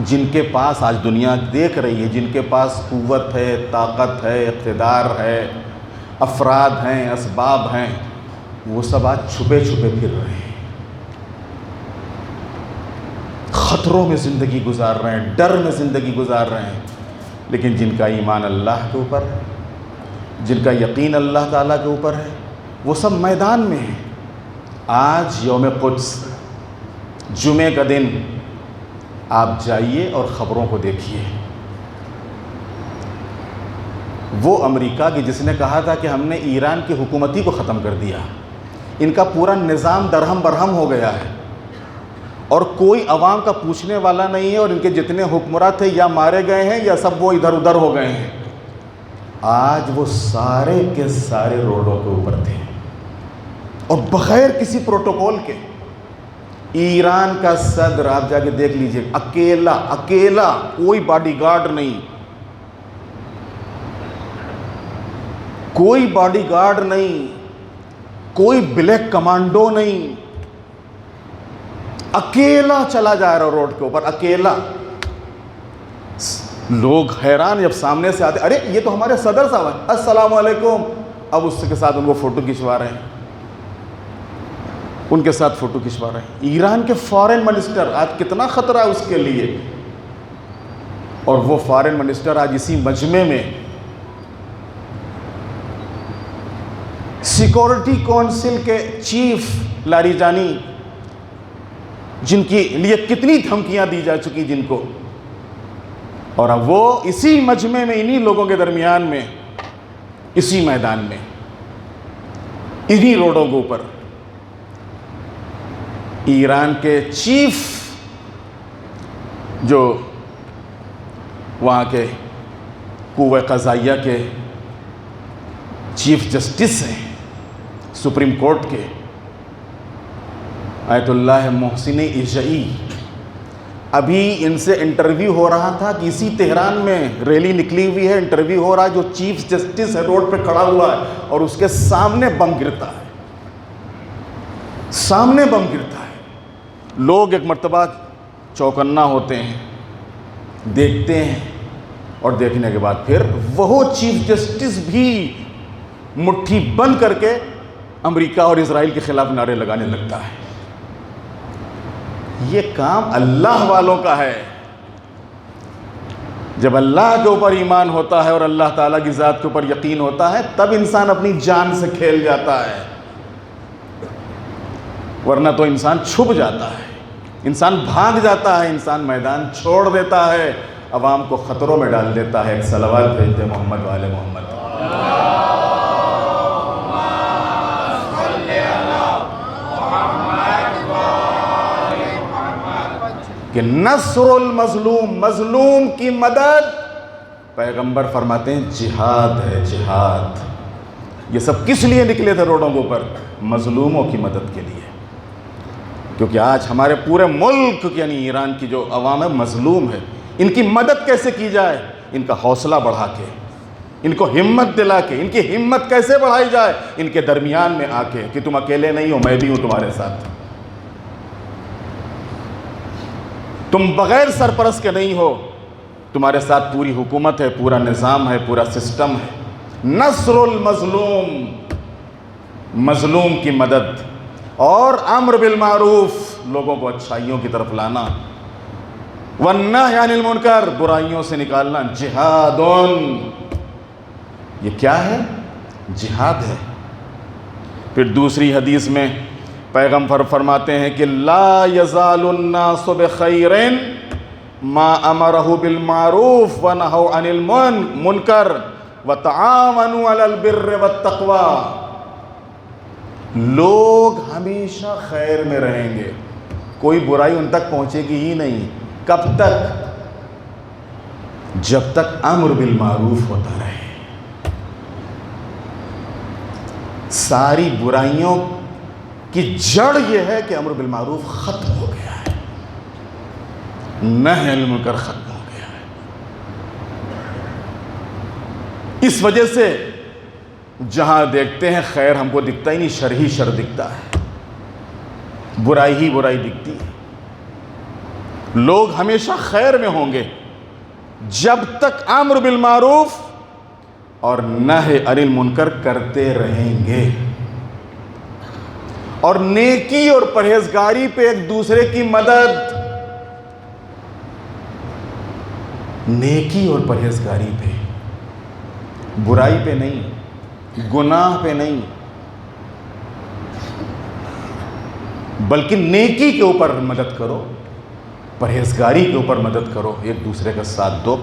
جن کے پاس آج دنیا دیکھ رہی ہے، جن کے پاس قوت ہے، طاقت ہے، اقتدار ہے، افراد ہیں، اسباب ہیں، وہ سب آج چھپے چھپے پھر رہے ہیں، خطروں میں زندگی گزار رہے ہیں، ڈر میں زندگی گزار رہے ہیں۔ لیکن جن کا ایمان اللہ کے اوپر ہے، جن کا یقین اللہ تعالیٰ کے اوپر ہے، وہ سب میدان میں ہیں۔ آج یوم قدس، جمعے کا دن، آپ جائیے اور خبروں کو دیکھیے۔ وہ امریکہ کی جس نے کہا تھا کہ ہم نے ایران کی حکومتی کو ختم کر دیا، ان کا پورا نظام درہم برہم ہو گیا ہے اور کوئی عوام کا پوچھنے والا نہیں ہے، اور ان کے جتنے حکمراں تھے یا مارے گئے ہیں یا سب وہ ادھر ادھر ہو گئے ہیں۔ آج وہ سارے کے سارے روڈوں کے اوپر تھے اور بغیر کسی پروٹوکول کے۔ ایران کا صدر آپ جا کے دیکھ لیجئے، اکیلا، کوئی باڈی گارڈ نہیں، کوئی باڈی گارڈ نہیں، کوئی بلیک کمانڈو نہیں، اکیلا چلا جا رہا روڈ کے اوپر، اکیلا۔ لوگ حیران جب سامنے سے آتے، ارے یہ تو ہمارے صدر صاحب ہیں، السلام علیکم، اب اس کے ساتھ ان کو فوٹو کھنچوا رہے ہیں، ان کے ساتھ فوٹو کھنچوا رہے ہیں۔ ایران کے فارن منسٹر، آج کتنا خطرہ ہے اس کے لیے، اور وہ فارن منسٹر آج اسی مجمع میں سیکورٹی کونسل کے چیف لاریجانی، جن کے لیے کتنی دھمکیاں دی جا چکی جن کو، اور اب وہ اسی مجمع میں، انہی لوگوں کے درمیان میں، اسی میدان میں، انہی روڈوں کے اوپر ایران کے چیف، جو وہاں کے قوہ قضائیہ کے چیف جسٹس ہیں، سپریم کورٹ کے، آیت اللہ محسن اجئی، ابھی ان سے انٹرویو ہو رہا تھا کہ اسی تہران میں ریلی نکلی ہوئی ہے، انٹرویو ہو رہا ہے، جو چیف جسٹس ہے روڈ پہ کھڑا ہوا ہے اور اس کے سامنے بم گرتا ہے، سامنے بم گرتا ہے۔ لوگ ایک مرتبہ چوکنا ہوتے ہیں، دیکھتے ہیں، اور دیکھنے کے بعد پھر وہ چیف جسٹس بھی مٹھی بند کر کے امریکہ اور اسرائیل کے خلاف نعرے لگانے لگتا ہے۔ یہ کام اللہ والوں کا ہے۔ جب اللہ کے اوپر ایمان ہوتا ہے اور اللہ تعالیٰ کی ذات کے اوپر یقین ہوتا ہے، تب انسان اپنی جان سے کھیل جاتا ہے، ورنہ تو انسان چھپ جاتا ہے، انسان بھاگ جاتا ہے، انسان میدان چھوڑ دیتا ہے، عوام کو خطروں میں ڈال دیتا ہے۔ ایک صلوات بھیج دے محمد والے محمد۔ کہ نصر المظلوم، مظلوم کی مدد، پیغمبر فرماتے ہیں جہاد ہے، جہاد۔ یہ سب کس لیے نکلے تھے روڈوں کے اوپر؟ مظلوموں کی مدد کے لیے، کیونکہ آج ہمارے پورے ملک یعنی ایران کی جو عوام ہے مظلوم ہے۔ ان کی مدد کیسے کی جائے؟ ان کا حوصلہ بڑھا کے، ان کو ہمت دلا کے، ان کی ہمت کیسے بڑھائی جائے؟ ان کے درمیان میں آ کے کہ تم اکیلے نہیں ہو، میں بھی ہوں تمہارے ساتھ، تم بغیر سرپرست کے نہیں ہو، تمہارے ساتھ پوری حکومت ہے، پورا نظام ہے، پورا سسٹم ہے۔ نصر المظلوم، مظلوم کی مدد، اور امر بالمعروف، لوگوں کو اچھائیوں کی طرف لانا، والنہی عن المنکر، برائیوں سے نکالنا، جہاد۔ یہ کیا ہے؟ جہاد ہے۔ پھر دوسری حدیث میں پیغمبر فرماتے ہیں کہ لا یزال الناس بخیر ما امرہ بالمعروف ونہوا عن المنکر وتعاونوا علی البر والتقوی۔ لوگ ہمیشہ خیر میں رہیں گے، کوئی برائی ان تک پہنچے گی ہی نہیں۔ کب تک؟ جب تک امر بالمعروف ہوتا رہے۔ ساری برائیوں کی جڑ یہ ہے کہ امر بالمعروف ختم ہو گیا ہے، نہی عن المنکر ختم ہو گیا ہے۔ اس وجہ سے جہاں دیکھتے ہیں خیر ہم کو دکھتا ہی نہیں، شر ہی شر دکھتا ہے، برائی ہی برائی دکھتی ہے۔ لوگ ہمیشہ خیر میں ہوں گے جب تک امر بالمعروف اور نہی عن المنکر کرتے رہیں گے، اور نیکی اور پرہیزگاری پہ ایک دوسرے کی مدد، نیکی اور پرہیزگاری پہ، برائی پہ نہیں، گناہ پہ نہیں، بلکہ نیکی کے اوپر مدد کرو، پرہیزگاری کے اوپر مدد کرو، ایک دوسرے کا ساتھ دو۔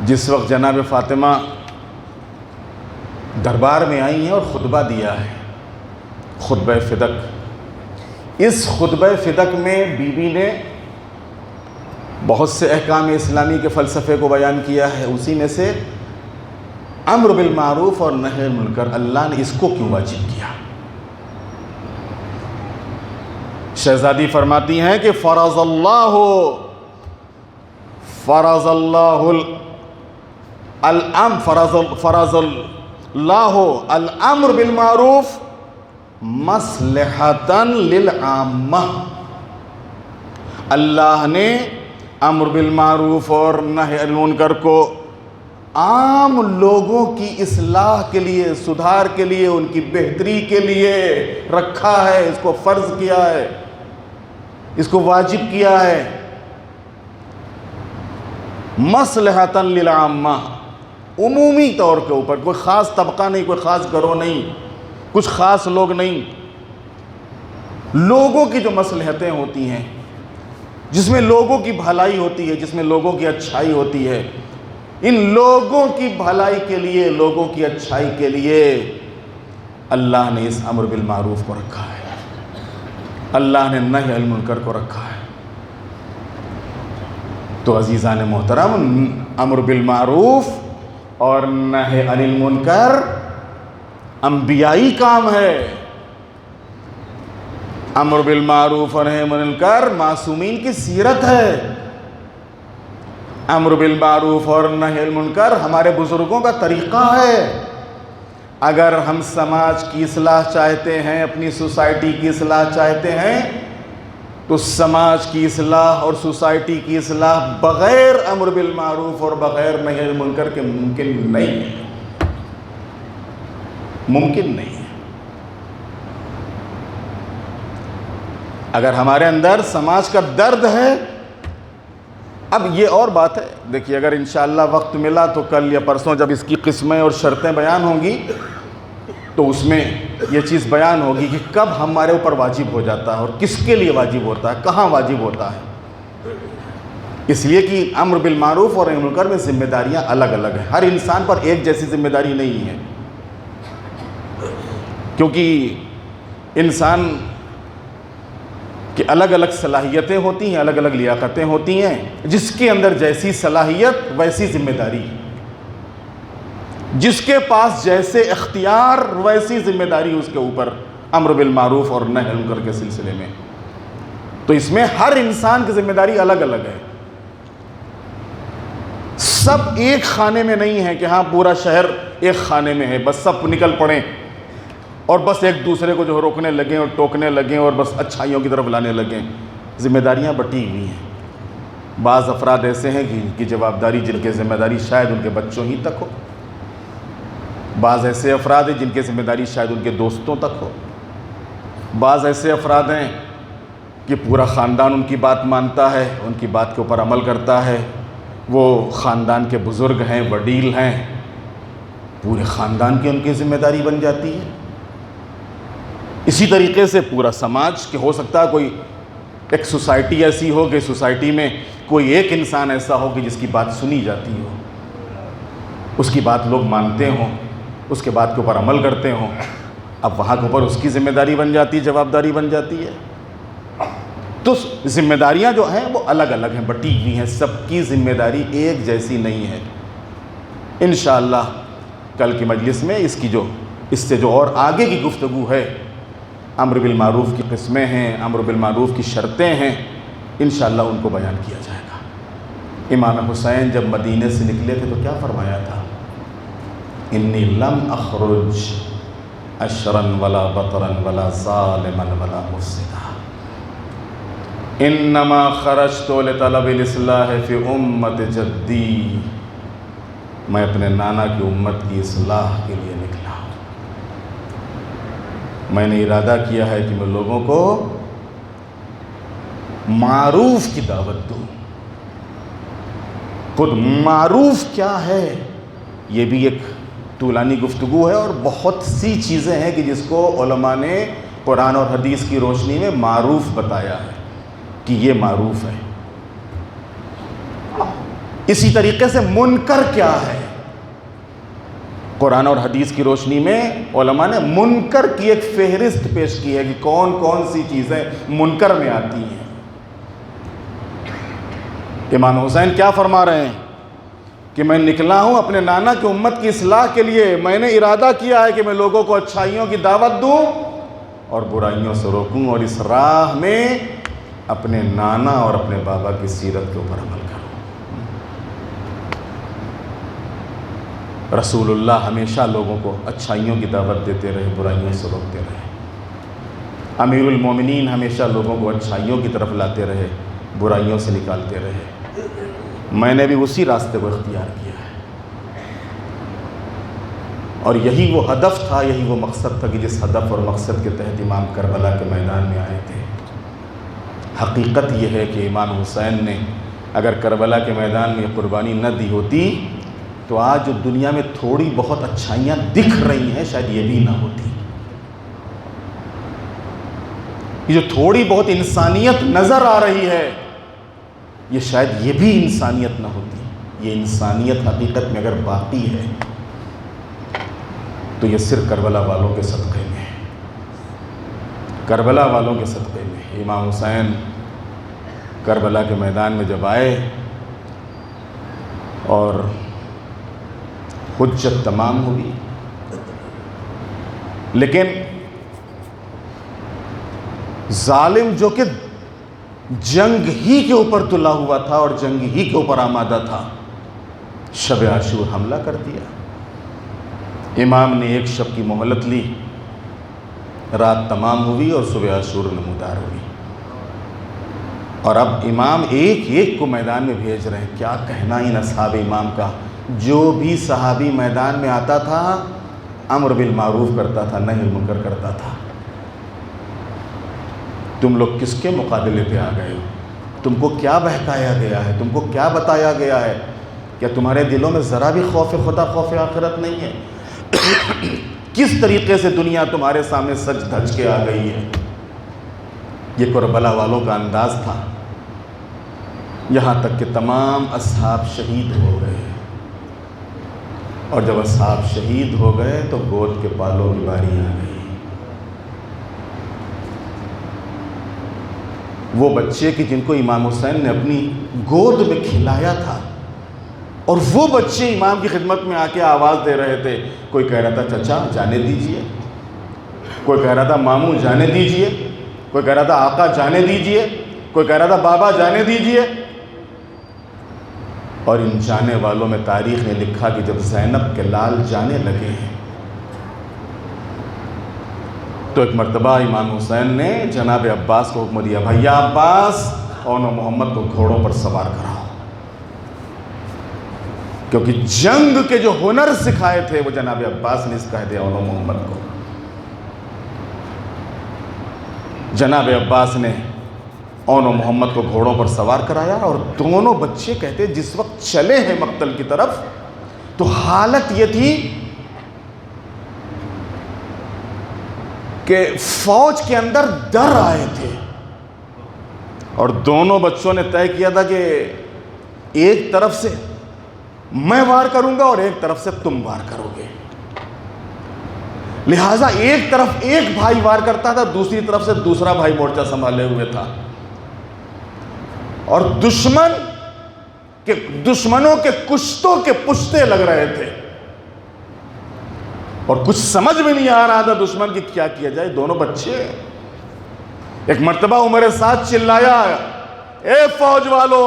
جس وقت جناب فاطمہ دربار میں آئی ہیں اور خطبہ دیا ہے، خطبہ فدق، اس خطبہ فدق میں بی بی نے بہت سے احکام اسلامی کے فلسفے کو بیان کیا ہے۔ اسی میں سے امر بالمعروف اور نہی عن المنکر، اللہ نے اس کو کیوں واجب کیا؟ شہزادی فرماتی ہیں کہ فرض اللہ الامر بالمعروف مصلحۃ للعامہ، اللہ نے امر بالمعروف اور نہی عن المنکر کو عام لوگوں کی اصلاح کے لیے، سدھار کے لیے، ان کی بہتری کے لیے رکھا ہے، اس کو فرض کیا ہے، اس کو واجب کیا ہے۔ مصلحۃ للعامہ، عمومی طور کے اوپر، کوئی خاص طبقہ نہیں، کوئی خاص گروہ نہیں، کچھ خاص لوگ نہیں، لوگوں کی جو مصلحتیں ہوتی ہیں، جس میں لوگوں کی بھلائی ہوتی ہے، جس میں لوگوں کی اچھائی ہوتی ہے، ان لوگوں کی بھلائی کے لیے، لوگوں کی اچھائی کے لیے اللہ نے اس امر بالمعروف کو رکھا ہے، اللہ نے نہی عن المنکر کو رکھا ہے۔ تو عزیزان محترم، امر بالمعروف اور نہی عن المنکر انبیائی کام ہے، امر بالمعروف اور نہی عن المنکر معصومین کی سیرت ہے، امر بالمعروف اور نہی عن المنکر ہمارے بزرگوں کا طریقہ ہے۔ اگر ہم سماج کی اصلاح چاہتے ہیں، اپنی سوسائٹی کی اصلاح چاہتے ہیں، تو سماج کی اصلاح اور سوسائٹی کی اصلاح بغیر امر بالمعروف اور بغیر نہی عن المنکر کے ممکن نہیں ہے، ممکن نہیں ہے۔ اگر ہمارے اندر سماج کا درد ہے، اب یہ اور بات ہے، دیکھیے اگر انشاءاللہ وقت ملا تو کل یا پرسوں جب اس کی قسمیں اور شرطیں بیان ہوں گی تو اس میں یہ چیز بیان ہوگی کہ کب ہمارے اوپر واجب ہو جاتا ہے اور کس کے لیے واجب ہوتا ہے، کہاں واجب ہوتا ہے۔ اس لیے کہ امر بالمعروف اور نہی عن المنکر میں ذمہ داریاں الگ الگ ہیں، ہر انسان پر ایک جیسی ذمہ داری نہیں ہے، کیونکہ انسان کہ الگ الگ صلاحیتیں ہوتی ہیں، الگ الگ لیاقتیں ہوتی ہیں، جس کے اندر جیسی صلاحیت ویسی ذمہ داری، جس کے پاس جیسے اختیار ویسی ذمہ داری اس کے اوپر امر بالمعروف اور نہی عن المنکر کے سلسلے میں۔ تو اس میں ہر انسان کی ذمہ داری الگ الگ ہے، سب ایک خانے میں نہیں ہے کہ ہاں پورا شہر ایک خانے میں ہے، بس سب نکل پڑیں اور بس ایک دوسرے کو جو روکنے لگیں اور ٹوکنے لگیں اور بس اچھائیوں کی طرف لانے لگیں۔ ذمہ داریاں بٹی ہوئی ہیں، بعض افراد ایسے ہیں کہ ان کی جوابداری، جن کی ذمہ داری شاید ان کے بچوں ہی تک ہو، بعض ایسے افراد ہیں جن کی ذمہ داری شاید ان کے دوستوں تک ہو، بعض ایسے افراد ہیں کہ پورا خاندان ان کی بات مانتا ہے، ان کی بات کے اوپر عمل کرتا ہے، وہ خاندان کے بزرگ ہیں، وڈیل ہیں، پورے خاندان کی ان کی ذمہ داری بن جاتی ہے۔ اسی طریقے سے پورا سماج کہ ہو سکتا ہے کوئی ایک سوسائٹی ایسی ہو کہ سوسائٹی میں کوئی ایک انسان ایسا ہو کہ جس کی بات سنی جاتی ہو، اس کی بات لوگ مانتے ہوں، اس کے بات کے اوپر عمل کرتے ہوں، اب وہاں کے اوپر اس کی ذمہ داری بن جاتی ہے، جوابداری بن جاتی ہے۔ تو ذمہ داریاں جو ہیں وہ الگ الگ ہیں، بٹی ہوئی ہیں، سب کی ذمہ داری ایک جیسی نہیں ہے۔ انشاءاللہ کل کی مجلس میں اس سے جو اور آگے کی گفتگو ہے، امر بالمعروف کی قسمیں ہیں، امر بالمعروف کی شرطیں ہیں، انشاءاللہ ان کو بیان کیا جائے گا۔ امام حسین جب مدینے سے نکلے تھے تو کیا فرمایا تھا؟ انی لم اخرج اشرا ولا بطرا ولا ظالما ولا مفسدا، انما خرجت لطلب الاصلاح فی امت جدی میں اپنے نانا کی امت کی اصلاح کے لیے نکلا ہوں۔ میں نے ارادہ کیا ہے کہ میں لوگوں کو معروف کی دعوت دوں۔ خود معروف کیا ہے یہ بھی ایک طولانی گفتگو ہے، اور بہت سی چیزیں ہیں کہ جس کو علماء نے قرآن اور حدیث کی روشنی میں معروف بتایا ہے کہ یہ معروف ہے۔ اسی طریقے سے منکر کیا ہے، قرآن اور حدیث کی روشنی میں علماء نے منکر کی ایک فہرست پیش کی ہے کہ کون کون سی چیزیں منکر میں آتی ہیں۔ امام حسین کیا فرما رہے ہیں کہ میں نکلا ہوں اپنے نانا کی امت کی اصلاح کے لیے، میں نے ارادہ کیا ہے کہ میں لوگوں کو اچھائیوں کی دعوت دوں اور برائیوں سے روکوں، اور اس راہ میں اپنے نانا اور اپنے بابا کی سیرت کے اوپر عمل کروں۔ رسول اللہ ہمیشہ لوگوں کو اچھائیوں کی دعوت دیتے رہے، برائیوں سے روکتے رہے۔ امیر المومنین ہمیشہ لوگوں کو اچھائیوں کی طرف لاتے رہے، برائیوں سے نکالتے رہے۔ میں نے بھی اسی راستے کو اختیار کیا ہے، اور یہی وہ ہدف تھا، یہی وہ مقصد تھا کہ جس ہدف اور مقصد کے تحت امام کربلا کے میدان میں آئے تھے۔ حقیقت یہ ہے کہ امام حسین نے اگر کربلا کے میدان میں قربانی نہ دی ہوتی تو آج جو دنیا میں تھوڑی بہت اچھائیاں دکھ رہی ہیں شاید یہ بھی نہ ہوتی۔ یہ جو تھوڑی بہت انسانیت نظر آ رہی ہے یہ شاید یہ بھی انسانیت نہ ہوتی۔ یہ انسانیت حقیقت میں اگر باقی ہے تو یہ صرف کربلا والوں کے صدقے میں ہے، کربلا والوں کے صدقے میں۔ امام حسین کربلا کے میدان میں جب آئے اور حجت تمام ہوئی، لیکن ظالم جو کہ جنگ ہی کے اوپر تلا ہوا تھا اور جنگ ہی کے اوپر آمادہ تھا، شب عاشور حملہ کر دیا۔ امام نے ایک شب کی مہلت لی، رات تمام ہوئی اور صبح عاشور نمودار ہوئی، اور اب امام ایک ایک کو میدان میں بھیج رہے ہیں۔ کیا کہنا ان اصحاب امام کا، جو بھی صحابی میدان میں آتا تھا امر بالمعروف کرتا تھا، نہی المنکر کرتا تھا۔ تم لوگ کس کے مقابلے پہ آ گئے ہو؟ تم کو کیا بہکایا گیا ہے؟ تم کو کیا بتایا گیا ہے؟ کیا تمہارے دلوں میں ذرا بھی خوف خدا، خوف آخرت نہیں ہے؟ کس طریقے سے دنیا تمہارے سامنے سج دھج کے آ گئی ہے؟ یہ کربلا والوں کا انداز تھا، یہاں تک کہ تمام اصحاب شہید ہو گئے، اور جب اصحاب شہید ہو گئے تو گود کے بالوں کی باری آ گئی۔ وہ بچے کہ جن کو امام حسین نے اپنی گود میں کھلایا تھا، اور وہ بچے امام کی خدمت میں آ کے آواز دے رہے تھے۔ کوئی کہہ رہا تھا چچا جانے دیجئے، کوئی کہہ رہا تھا ماموں جانے دیجئے، کوئی کہہ رہا تھا آقا جانے دیجئے، کوئی کہہ رہا تھا بابا جانے دیجئے۔ اور ان جانے والوں میں تاریخ نے لکھا کہ جب زینب کے لال جانے لگے ہیں تو ایک مرتبہ امام حسین نے جناب عباس کو حکم دیا، بھیا عباس اون و محمد کو گھوڑوں پر سوار کراؤ، کیونکہ جنگ کے جو ہنر سکھائے تھے وہ جناب عباس نے سکھائے تھے اون و محمد کو۔ جناب عباس نے اون و محمد کو گھوڑوں پر سوار کرایا، اور دونوں بچے کہتے جس وقت چلے ہیں مقتل کی طرف تو حالت یہ تھی کہ فوج کے اندر ڈر آئے تھے، اور دونوں بچوں نے طے کیا تھا کہ ایک طرف سے میں وار کروں گا اور ایک طرف سے تم وار کرو گے، لہٰذا ایک طرف ایک بھائی وار کرتا تھا، دوسری طرف سے دوسرا بھائی مورچہ سنبھالے ہوئے تھا، اور دشمنوں کے کشتوں کے پشتے لگ رہے تھے، اور کچھ سمجھ میں نہیں آ رہا تھا دشمن کی کیا کیا جائے۔ دونوں بچے، ایک مرتبہ عمر سعد چلایا، اے فوج والو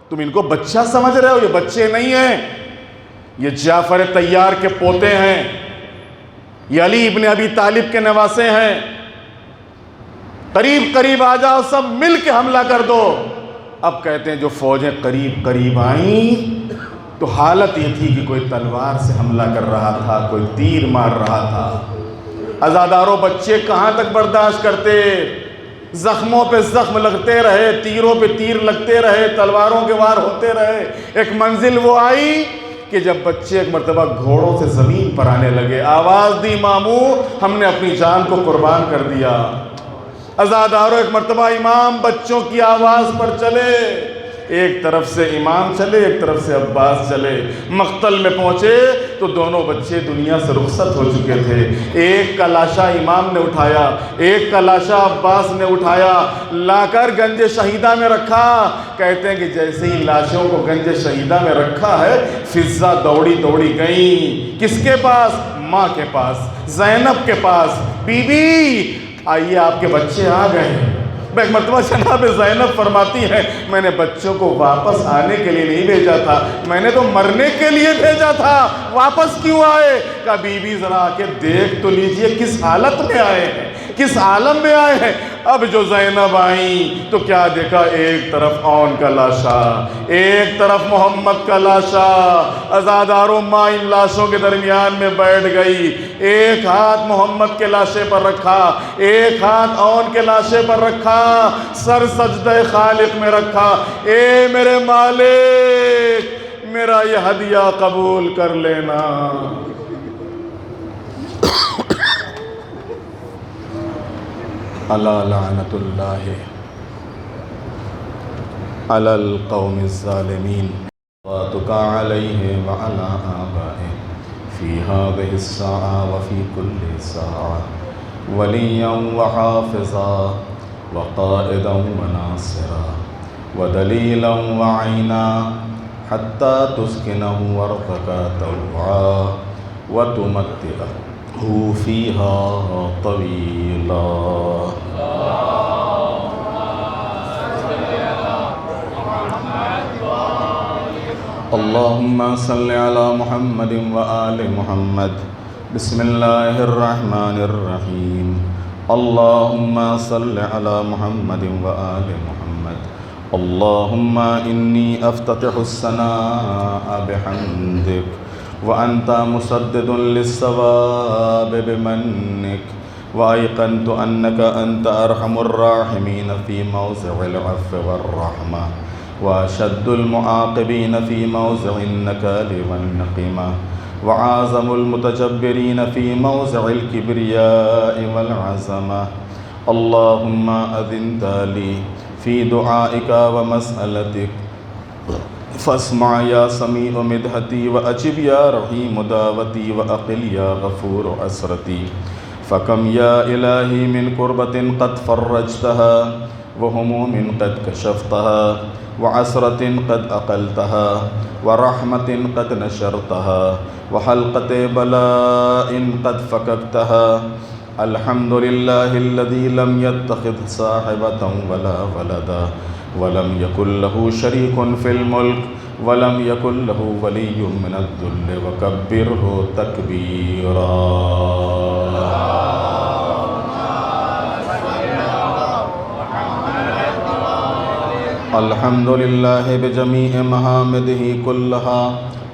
تم ان کو بچہ سمجھ رہے ہو؟ یہ بچے نہیں ہیں، یہ جعفر طیار کے پوتے ہیں، یہ علی ابن ابی طالب کے نواسے ہیں، قریب قریب آ جاؤ، سب مل کے حملہ کر دو۔ اب کہتے ہیں جو فوجیں قریب قریب آئیں تو حالت یہ تھی کہ کوئی تلوار سے حملہ کر رہا تھا، کوئی تیر مار رہا تھا۔ عزاداروں بچے کہاں تک برداشت کرتے؟ زخموں پہ زخم لگتے رہے، تیروں پہ تیر لگتے رہے، تلواروں کے وار ہوتے رہے۔ ایک منزل وہ آئی کہ جب بچے ایک مرتبہ گھوڑوں سے زمین پر آنے لگے، آواز دی مامو ہم نے اپنی جان کو قربان کر دیا۔ عزاداروں ایک مرتبہ امام بچوں کی آواز پر چلے، ایک طرف سے امام چلے، ایک طرف سے عباس چلے۔ مقتل میں پہنچے تو دونوں بچے دنیا سے رخصت ہو چکے تھے۔ ایک کا لاشا امام نے اٹھایا، ایک کا لاشا عباس نے اٹھایا، لا کر گنج شہیدہ میں رکھا۔ کہتے ہیں کہ جیسے ہی لاشوں کو گنج شہیدہ میں رکھا ہے، فضا دوڑی دوڑی گئیں۔ کس کے پاس؟ ماں کے پاس، زینب کے پاس۔ بی بی آئیے آپ کے بچے آ گئے۔ ایک مرتبہ جناب زینب فرماتی ہے میں نے بچوں کو واپس آنے کے لیے نہیں بھیجا تھا، میں نے تو مرنے کے لیے بھیجا تھا، واپس کیوں آئے؟ کہا بی بی ذرا آ کے دیکھ تو لیجئے کس حالت میں آئے ہیں، کس عالم میں آئے ہیں۔ اب جو زینب آئیں تو کیا دیکھا؟ ایک طرف اون کا لاشا، ایک طرف محمد کا لاشا۔ عزاداروں ماں ان لاشوں کے درمیان میں بیٹھ گئی، ایک ہاتھ محمد کے لاشے پر رکھا، ایک ہاتھ اون کے لاشے پر رکھا، سر سجدہ خالق میں رکھا۔ اے میرے مالک، میرا یہ ہدیہ قبول کر لینا۔ الا لعنت اللہ علی القوم الظالمین واتک علیہ وعلی آبائہ فی هذه الساعة وفی کل ساعة ولیا وحافظا وقائدا وناصرا ودلیلا وعینا حتی تسکنہ ارضک طوعا وتمتعہ فيها طويلا۔ اللهم صل على محمد وآل محمد۔ بسم الله الرحمن الرحيم۔ اللهم صل على محمد وآل محمد۔ اللهم إني أفتتح الثناء بحمدك وأنت مسدد للصواب بمنك وأيقنت أنك أنت أرحم الراحمين في موضع العفو والرحمة وأشد المعاقبين في موضع النكال والنقمة وأعظم المتجبرين في موضع الكبرياء والعظمة۔ اللهم أذنت لي في دعائك ومسألتك فاسمع یا سمیع مدحتی واجب یا رحیم دعوتی واقل یا غفور عسرتی۔ فکم یا الہی من قربت قد فرجتها وہموم قد کشفتها وعسرت قد اقلتها ورحمت قد نشرتها وحلقت بلاء قد فککتها۔ الحمد للہ الذی لم يتخذ صاحبة ولا ولدا ولم يكن له شريك في الملك ولم يكن له ولي من الذل وكبره تكبيرا۔ الحمد لله بجميع محامده كلها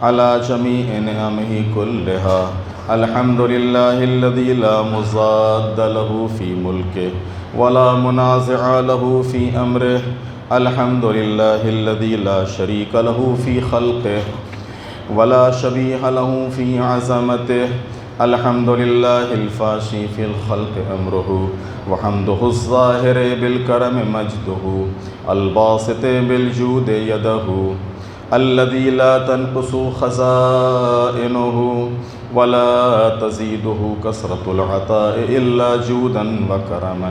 على جميع نعمه كلها۔ الحمد لله الذي لا مضاد له في ملكه ولا منازع له في أمره۔ الحمد لله الذي لا شريك له في خلقه ولا شبيه له في عظمته۔ الحمد لله الفاشي في الخلق أمره وحمده الظاهر بالكرم مجده الباسط بالجود يده الذي لا تنقص خزائنه ولا تزيده كثرة العطاء إلا جودا وكرما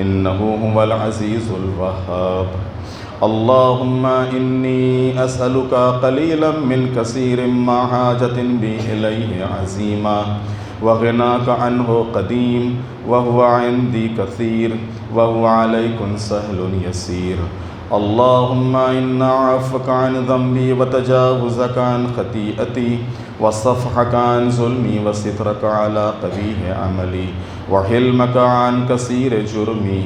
إنه هو العزيز الوهاب۔ اللهم إني أسألك قليلا من كثير مع حاجة بي إليه عزيما وغناك عنه قديم وهو عندي كثير وهو عليكم سهل يسير۔ اللهم إن عفوك عن ذنبي وتجاوزك عن خطيئتي وصفحك عن ظلمي وسترك على قبيح عملي وحلمك عن كثير جرمي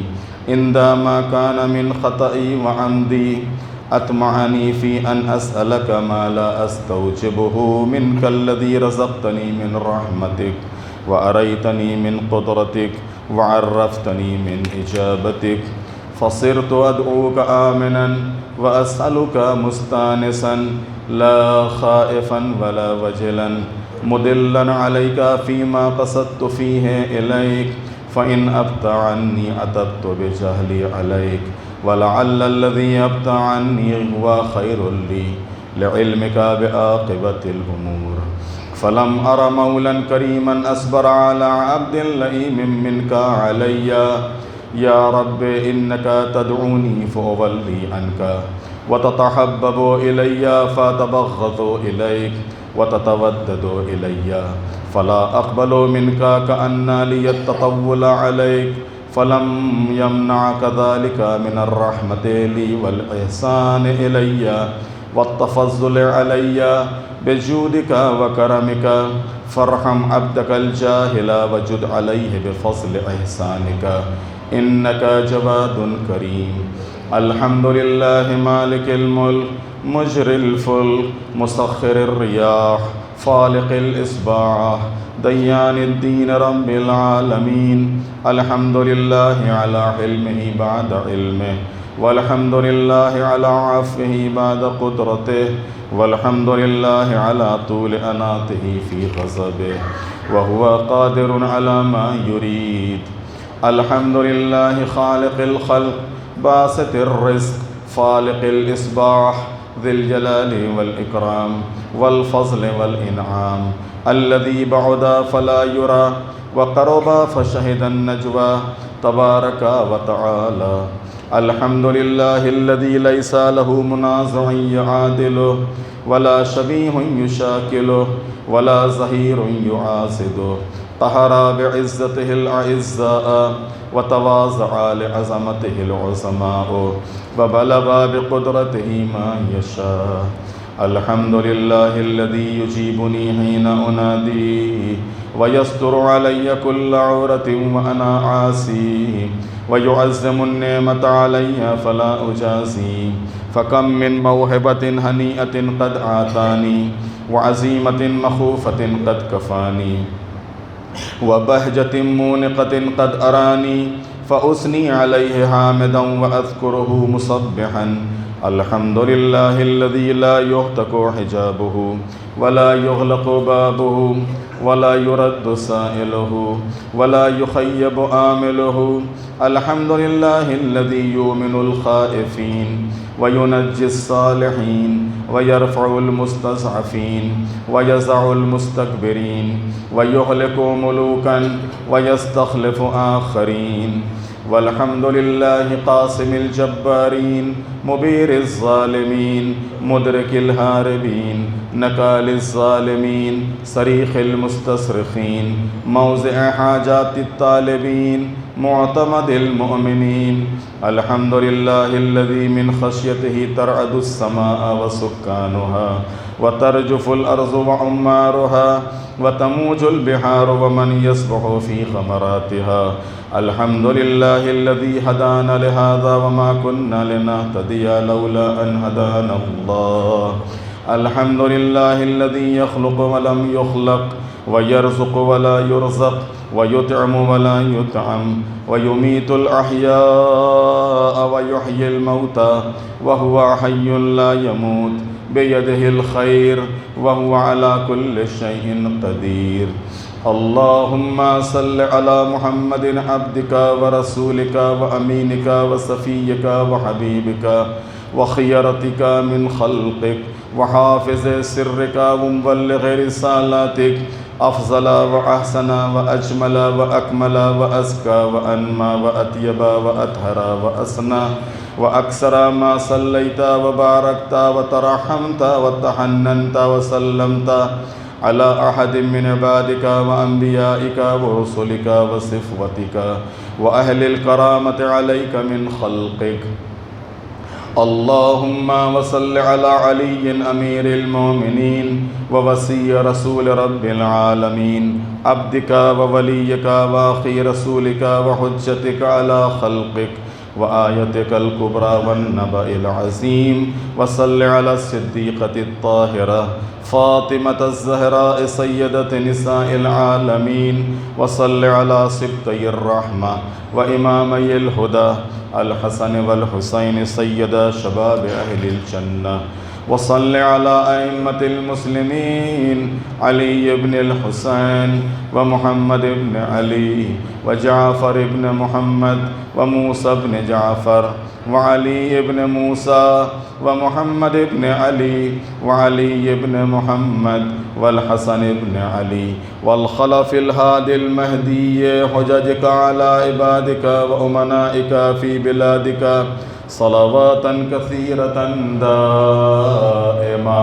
عندما كان من خطئي وعمدي أطمعني في أن أسألك ما لا أستوجبه منك الذي رزقتني من رحمتك وأريتني من قدرتك وعرفتني من إجابتك، فصرت أدعوك آمنا وأسألك مستانسا لا خائفا ولا وجلا مدلا عليك فيما قصدت فيه إليك، فإن أبت عني أتبت بجهلي عليك، ولعل الذي أبت عني هو خير لي لعلمك بعاقبة الأمور، فلم أر مولا كريما أصبر على عبد لئيم منك علي، يا رب إنك تدعوني فأولي عنك وتتحبب إلي فأتبغض إليك وتتودد إلي، فلا أقبل منك كأن لي التطول عليك، فلم يمنعك ذلك من الرحمة لي والإحسان إلي والتفضل علي بجودك وكرمك، فارحم عبدك الجاهل وجد عليه بفضل إحسانك، إنك جواد كريم. الحمد لله مالك الملك مجري الفلك مسخر الرياح فالق الإصباح ديان الدين رب العالمين، الحمد لله على حلمه بعد علمه، والحمد لله على عفوه بعد قدرته، والحمد لله على طول أناته في غضبه وهو قادر على ما يريد، الحمد لله خالق الخلق باسط الرزق فالق الإصباح ذي الجلال والإكرام والفضل والإنعام، الذي بعد فلا يرى وقرب فشهد النجوى تبارك وتعالى، الحمد لله الذي ليس له منازع يعادله ولا شبيه يشاكله ولا ظهير يعاصده، قهر بعزته الأعزاء وتواضع لعظمته العظماء وبلغ بقدرته ما يشاء، الحمد لله الذي يجيبني حين أناديه ويستر علي كل عورة وأنا عاصي ويعزم النعمة علي فلا أجازي، فكم من موهبة هنيئة قد آتاني وعزيمة مخوفة قد كفاني وبهجة مونقة قد أراني، فأثني عليه حامدا وأذكره مصبحا، الحمد لله الذي لا يهتك حجابه ولا يغلق بابه ولا يرد سائله ولا يخيب آمله، الحمد لله الذي يؤمن الخائفين وينجي الصالحين ويرفع المستضعفين ويزع المستكبرين ويهلك ملوكا ويستخلف آخرين، والحمد لله قاسم الجبارين مبير الظالمين مدرك الهاربين نكال الظالمين صريخ المستصرخين موضع حاجات الطالبين معتمد المؤمنين، الحمد لله الذي من خشيته ترعد السماء وسكانها وترجف الأرض وعمارها وتموج البحار ومن يسبح في غمراتها، الحمد لله الذي هدانا لهذا وما كنا لنهتدي لولا أن هدانا الله، الحمد لله الذي يخلق ولم يخلق ويرزق ولا يرزق ويطعم ولا يطعم ويميت الأحياء ويحيي الموتى وهو حي لا يموت بيده الخير وهو على كل شيء قدير، اللهم صل على محمد عبدك ورسولك وأمينك وصفيك وحبيبك وخيرتك من خلقك وحافظ سرك ومبلغ رسالاتك، أفضل وأحسن وأجمل وأكمل وأزكى وأنمى وأطيب وأطهر وأسنى وأكثر ما صليت وباركت وترحمت وتحننت وسلمت على أحد من عبادك وأنبيائك ورسلك وصفوتك وأهل الكرامة عليك من خلقك، اللهم وصل على علي أمير المؤمنين ووصي رسول رب العالمين عبدك ووليك وأخي رسولك وحجتك على خلقك وآيتك الكبرى والنبأ العظيم. وصل على الصديقة الطاهرة فاطمة الزهراء سيدة نساء العالمين. وصل على سبطي الرحمة وإمامي الهدى الحسن والحسين سيدا شباب أهل الجنة. وصل على أئمة المسلمين علي بن الحسين ومحمد بن علي وجعفر بن محمد وموسى بن جعفر وعلي بن موسى ومحمد بن علي وعلي بن محمد والحسن بن علي والخلف الهادي المهدي حججك على عبادك وأمنائك في بلادك صلوات كثيرة دائمة.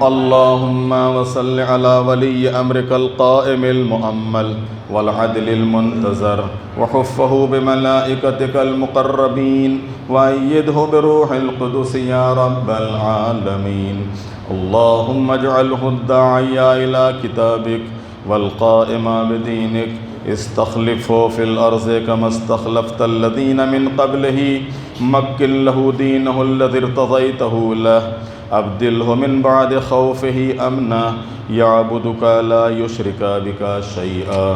اللهم وصل على ولي أمرك القائم المؤمل والعدل المنتظر وحفه بملائكتك المقربين وأيده بروح القدس يا رب العالمين. اللهم اجعله الداعي إلى كتابك والقائم بدينك. استخلفه في الأرض كما استخلفت الذين من قبله. مكن له دينه الذي ارتضيته له. أبدله من بعد خوفه أمنا يعبدك لا يشرك بك شيئا.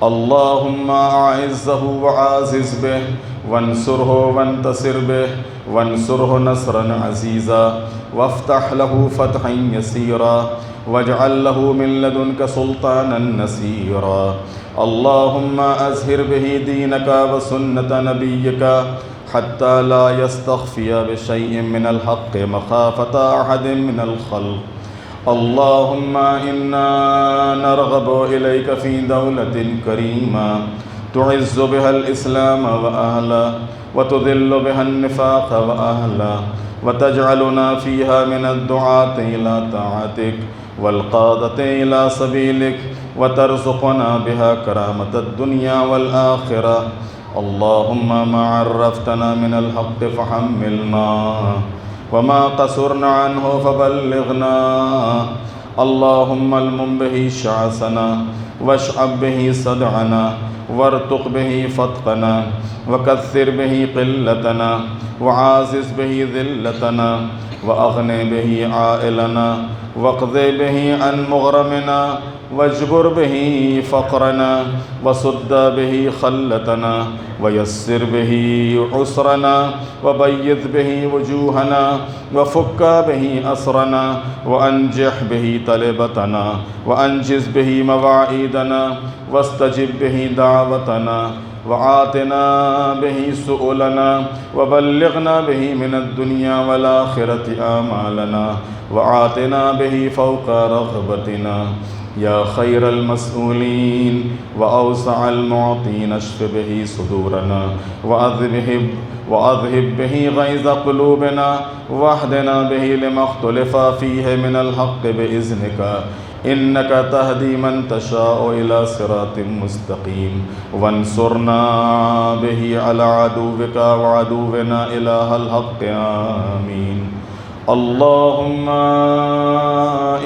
اللهم أعزه وعازز به وانصره وانتصر به وانصره نصرا عزيزا وافتح له فتحا يسيرا واجعل له من لدنك سلطانا نصيرا. اللهم أزهر به دينك وسنة نبيك حتى لا يستخفي بشيء من الحق مخافة أحد من الخلق. اللهم إنا نرغب إليك في دولة كريمة تعز بها الإسلام وأهله وتذل بها النفاق وأهله وتجعلنا فيها من الدعاة إلى طاعتك والقادة إلى سبيلك وترزقنا بها كرامة الدنيا والآخرة. اللهم ما عرفتنا من الحق فحملنا وما قصرنا عنه فبلغنا. اللهم المم به شعثنا واشعب به صدعنا وارتق به فتقنا وكثر به قلتنا وعازز به ذلتنا وأغني به عائلنا واقض به عن مغرمنا واجبر به فقرنا وسد به خلتنا ويسر به عسرنا وبيض به وجوهنا وفك به أسرنا وأنجح به طلبتنا وأنجز به مواعيدنا واستجب به دعوتنا وعاتنا به سؤلنا وبلغنا به من الدنيا والآخرة آمالنا وعاتنا به فوق رغبتنا. يا خير المسؤولين وأوسع المعطين اشف به صدورنا وأذهب به غيظ قلوبنا واهدنا به لما اختلف فيه من الحق بإذنك. إنك تهدي من تشاء إلى صراط مستقيم. وانصرنا به على عدوك وعدونا إله الحق. آمين. اللهم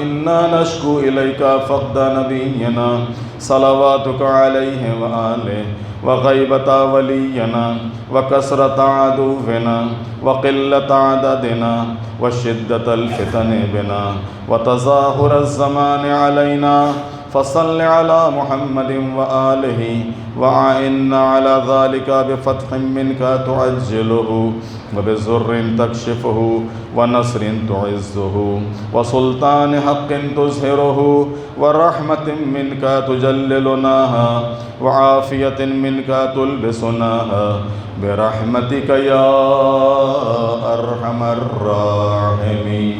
إنا نشكو إليك فقد نبينا صلواتك عليه وآله وغيبة ولينا وكسرة عدونا وقلة عددنا وشدة الفتن بنا وتظاهر الزمان علينا. فصل على محمد وآله وأعنا على ذلك بفتح منك تعجله وبزر تكشفه ونصر تعزه وسلطان حق تزهره ورحمة منك تجللناها وعافية منك تلبسناها برحمتك يا أرحم الراحمين.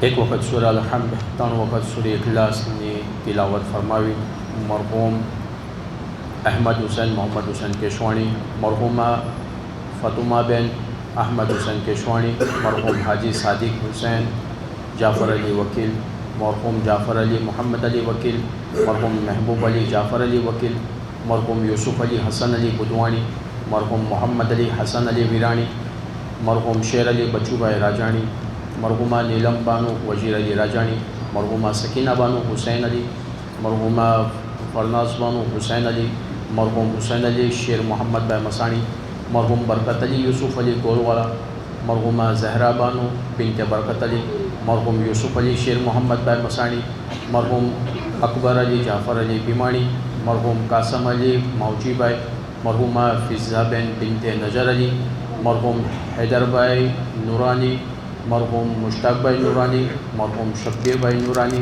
ایک وقت سورہ الحمد، تن وقت سورہ اخلاص نے تلاوت فرماوی. مرحوم احمد حسین محمد حسین کیشوانی، مرحومہ فاطمہ بین احمد حسین کیشوانی، مرحوم حاجی صادق حسین جعفر علی وکیل، مرحوم جعفر علی محمد علی وکیل، مرحوم محبوب علی جعفر علی وکیل، مرحوم یوسف علی حسن علی بدوانی، مرحوم محمد علی حسن علی ویرانی، مرحوم شیر علی بچو بھائی راجانی، مرحومہ نیلم بانو وزیر علی راجانی، مرحومہ سکینہ بانو حسین علی، مرحومہ فرناز بانو حسین علی، مرحوم حسین علی شیر محمد بھائی مسانی، مرحوم برکت علی یوسف علی گولوالا، مرحومہ زہرا بانو بنت برکت علی، مرحوم یوسف علی شیر محمد بھائی مسانی، مرحوم اکبر علی جعفر علی بیمانی، مرحوم قاسم علی موجی بھائی، مرحومہ فضہ بین بنت نجر علی، مرحوم حیدر بھائی نورانی، مرحوم مشتاق بھائی نورانی، مرحوم شبیر بھائی نورانی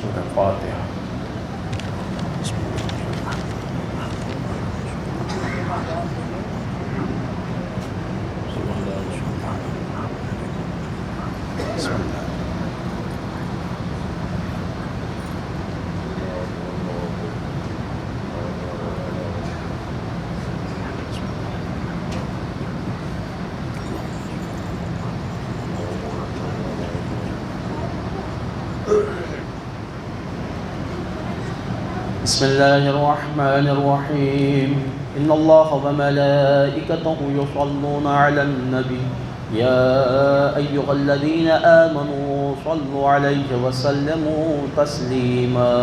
سورہ فاتحہ. بسم الله الرحمن الرحيم. إن الله وملائكته يصلون على النبي يا أيها الذين آمنوا صلوا عليه وسلموا تسليما.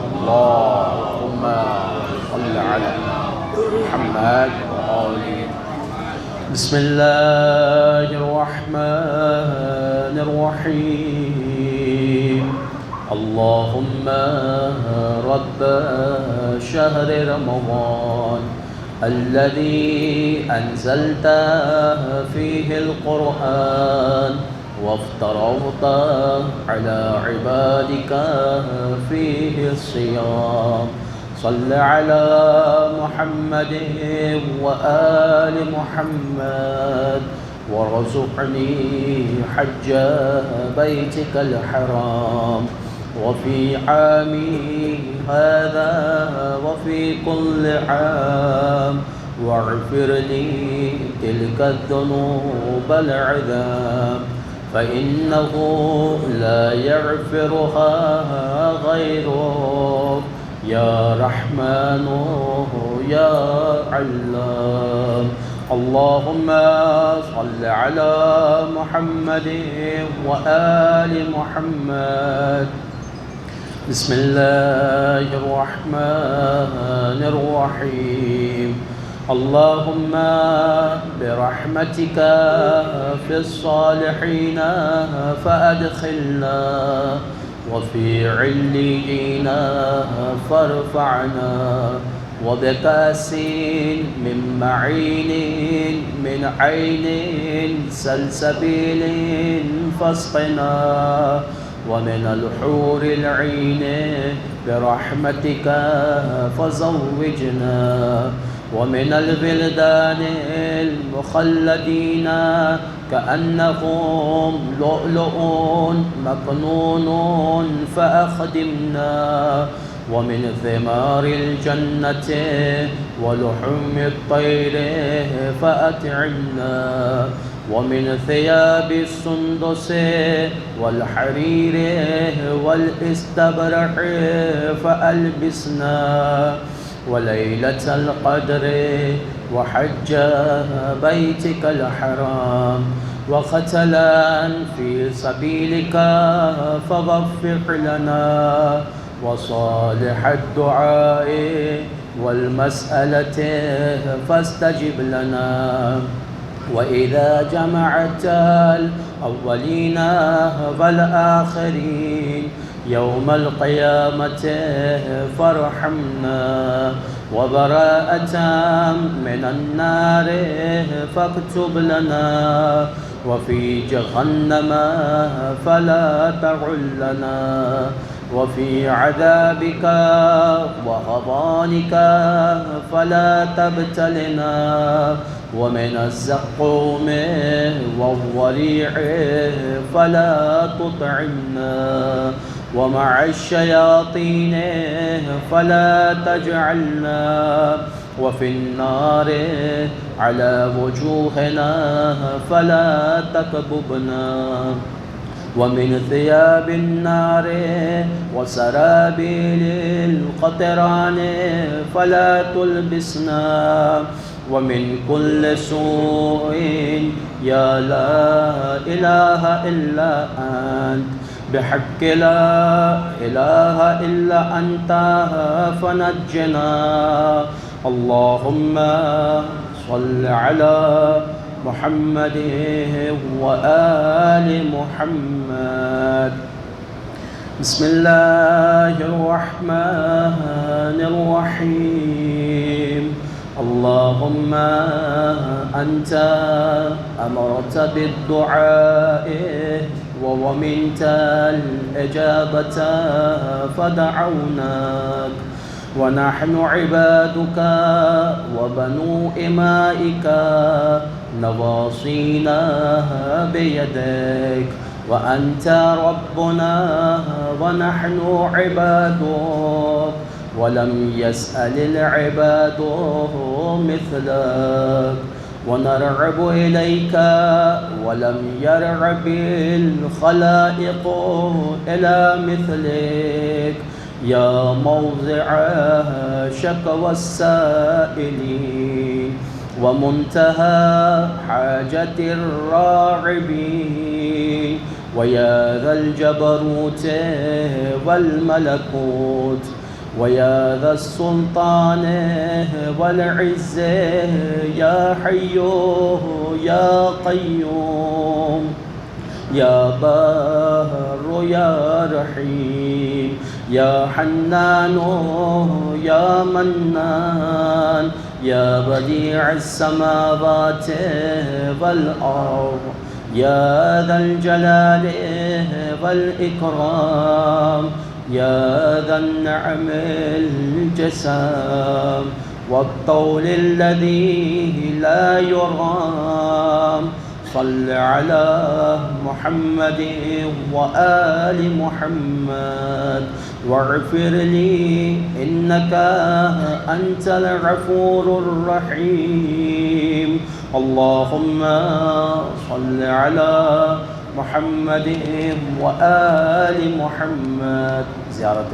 اللهم صل على محمد وآله. بسم الله الرحمن الرحيم. اللهم رب شهر رمضان الذي أنزلت فيه القرآن وافترضت على عبادك فيه الصيام صل على محمد وآل محمد وارزقني حج بيتك الحرام وفي عامي هذا وفي كل عام واغفر لي تلك الذنوب العظام فإنه لا يغفرها غيرك يا رحمن يا علام. اللهم صل على محمد وآل محمد. بسم الله الرحمن الرحيم. اللهم برحمتك في الصالحين فأدخلنا وفي عليين فارفعنا وبكأس من معين من عين سلسبيل فاسقنا ومن الحور العين برحمتك فزوجنا ومن البلدان المخلدين كأنهم لؤلؤ مكنون فأخدمنا ومن ثمار الجنة ولحم الطير فأطعمنا ومن ثياب السندس والحرير والاستبرق فألبسنا وليلة القدر وحج بيتك الحرام وقتلا في سبيلك فوفق لنا وصالح الدعاء والمسألة فاستجب لنا وإذا جمعت الأولين والآخرين يوم القيامة فارحمنا وبراءة من النار فاكتب لنا وفي جهنم فلا تعلنا وفي عذابك وهضانك فلا تبتلنا ومن الزقوم والضريع فلا تطعمنا ومع الشياطين فلا تجعلنا وفي النار على وجوهنا فلا تكببنا ومن ثياب النار وسرابيل القطران فلا تلبسنا ومن كل سوء يا لا إله إلا أنت بحق لا إله إلا أنت فنجنا اللهم صل على محمد وآل محمد. بسم الله الرحمن الرحيم. اللهم أنت أمرت بالدعاء وضمنت الإجابة فدعوناك ونحن عبادك وبنو إمائك نواصينا بيدك وأنت ربنا ونحن عبادك ولم يسأل العباد مثلك ونرغب إليك ولم يرغب الخلائق إلى مثلك يا موضع شكوى السائلين ومنتهى حاجة الراغبين ويا ذا الجبروت والملكوت ويا ذا السلطان والعز يا حي يا قيوم يا بار يا رحيم يا حنان يا منان يا بديع السماوات والأرض يا ذا الجلال والإكرام يا ذا النعم الجسام والطول الذي لا يرام صل على محمد وآل محمد واغفر لي إنك أنت الغفور الرحيم. اللهم صل على محمد وآل محمد. زيارة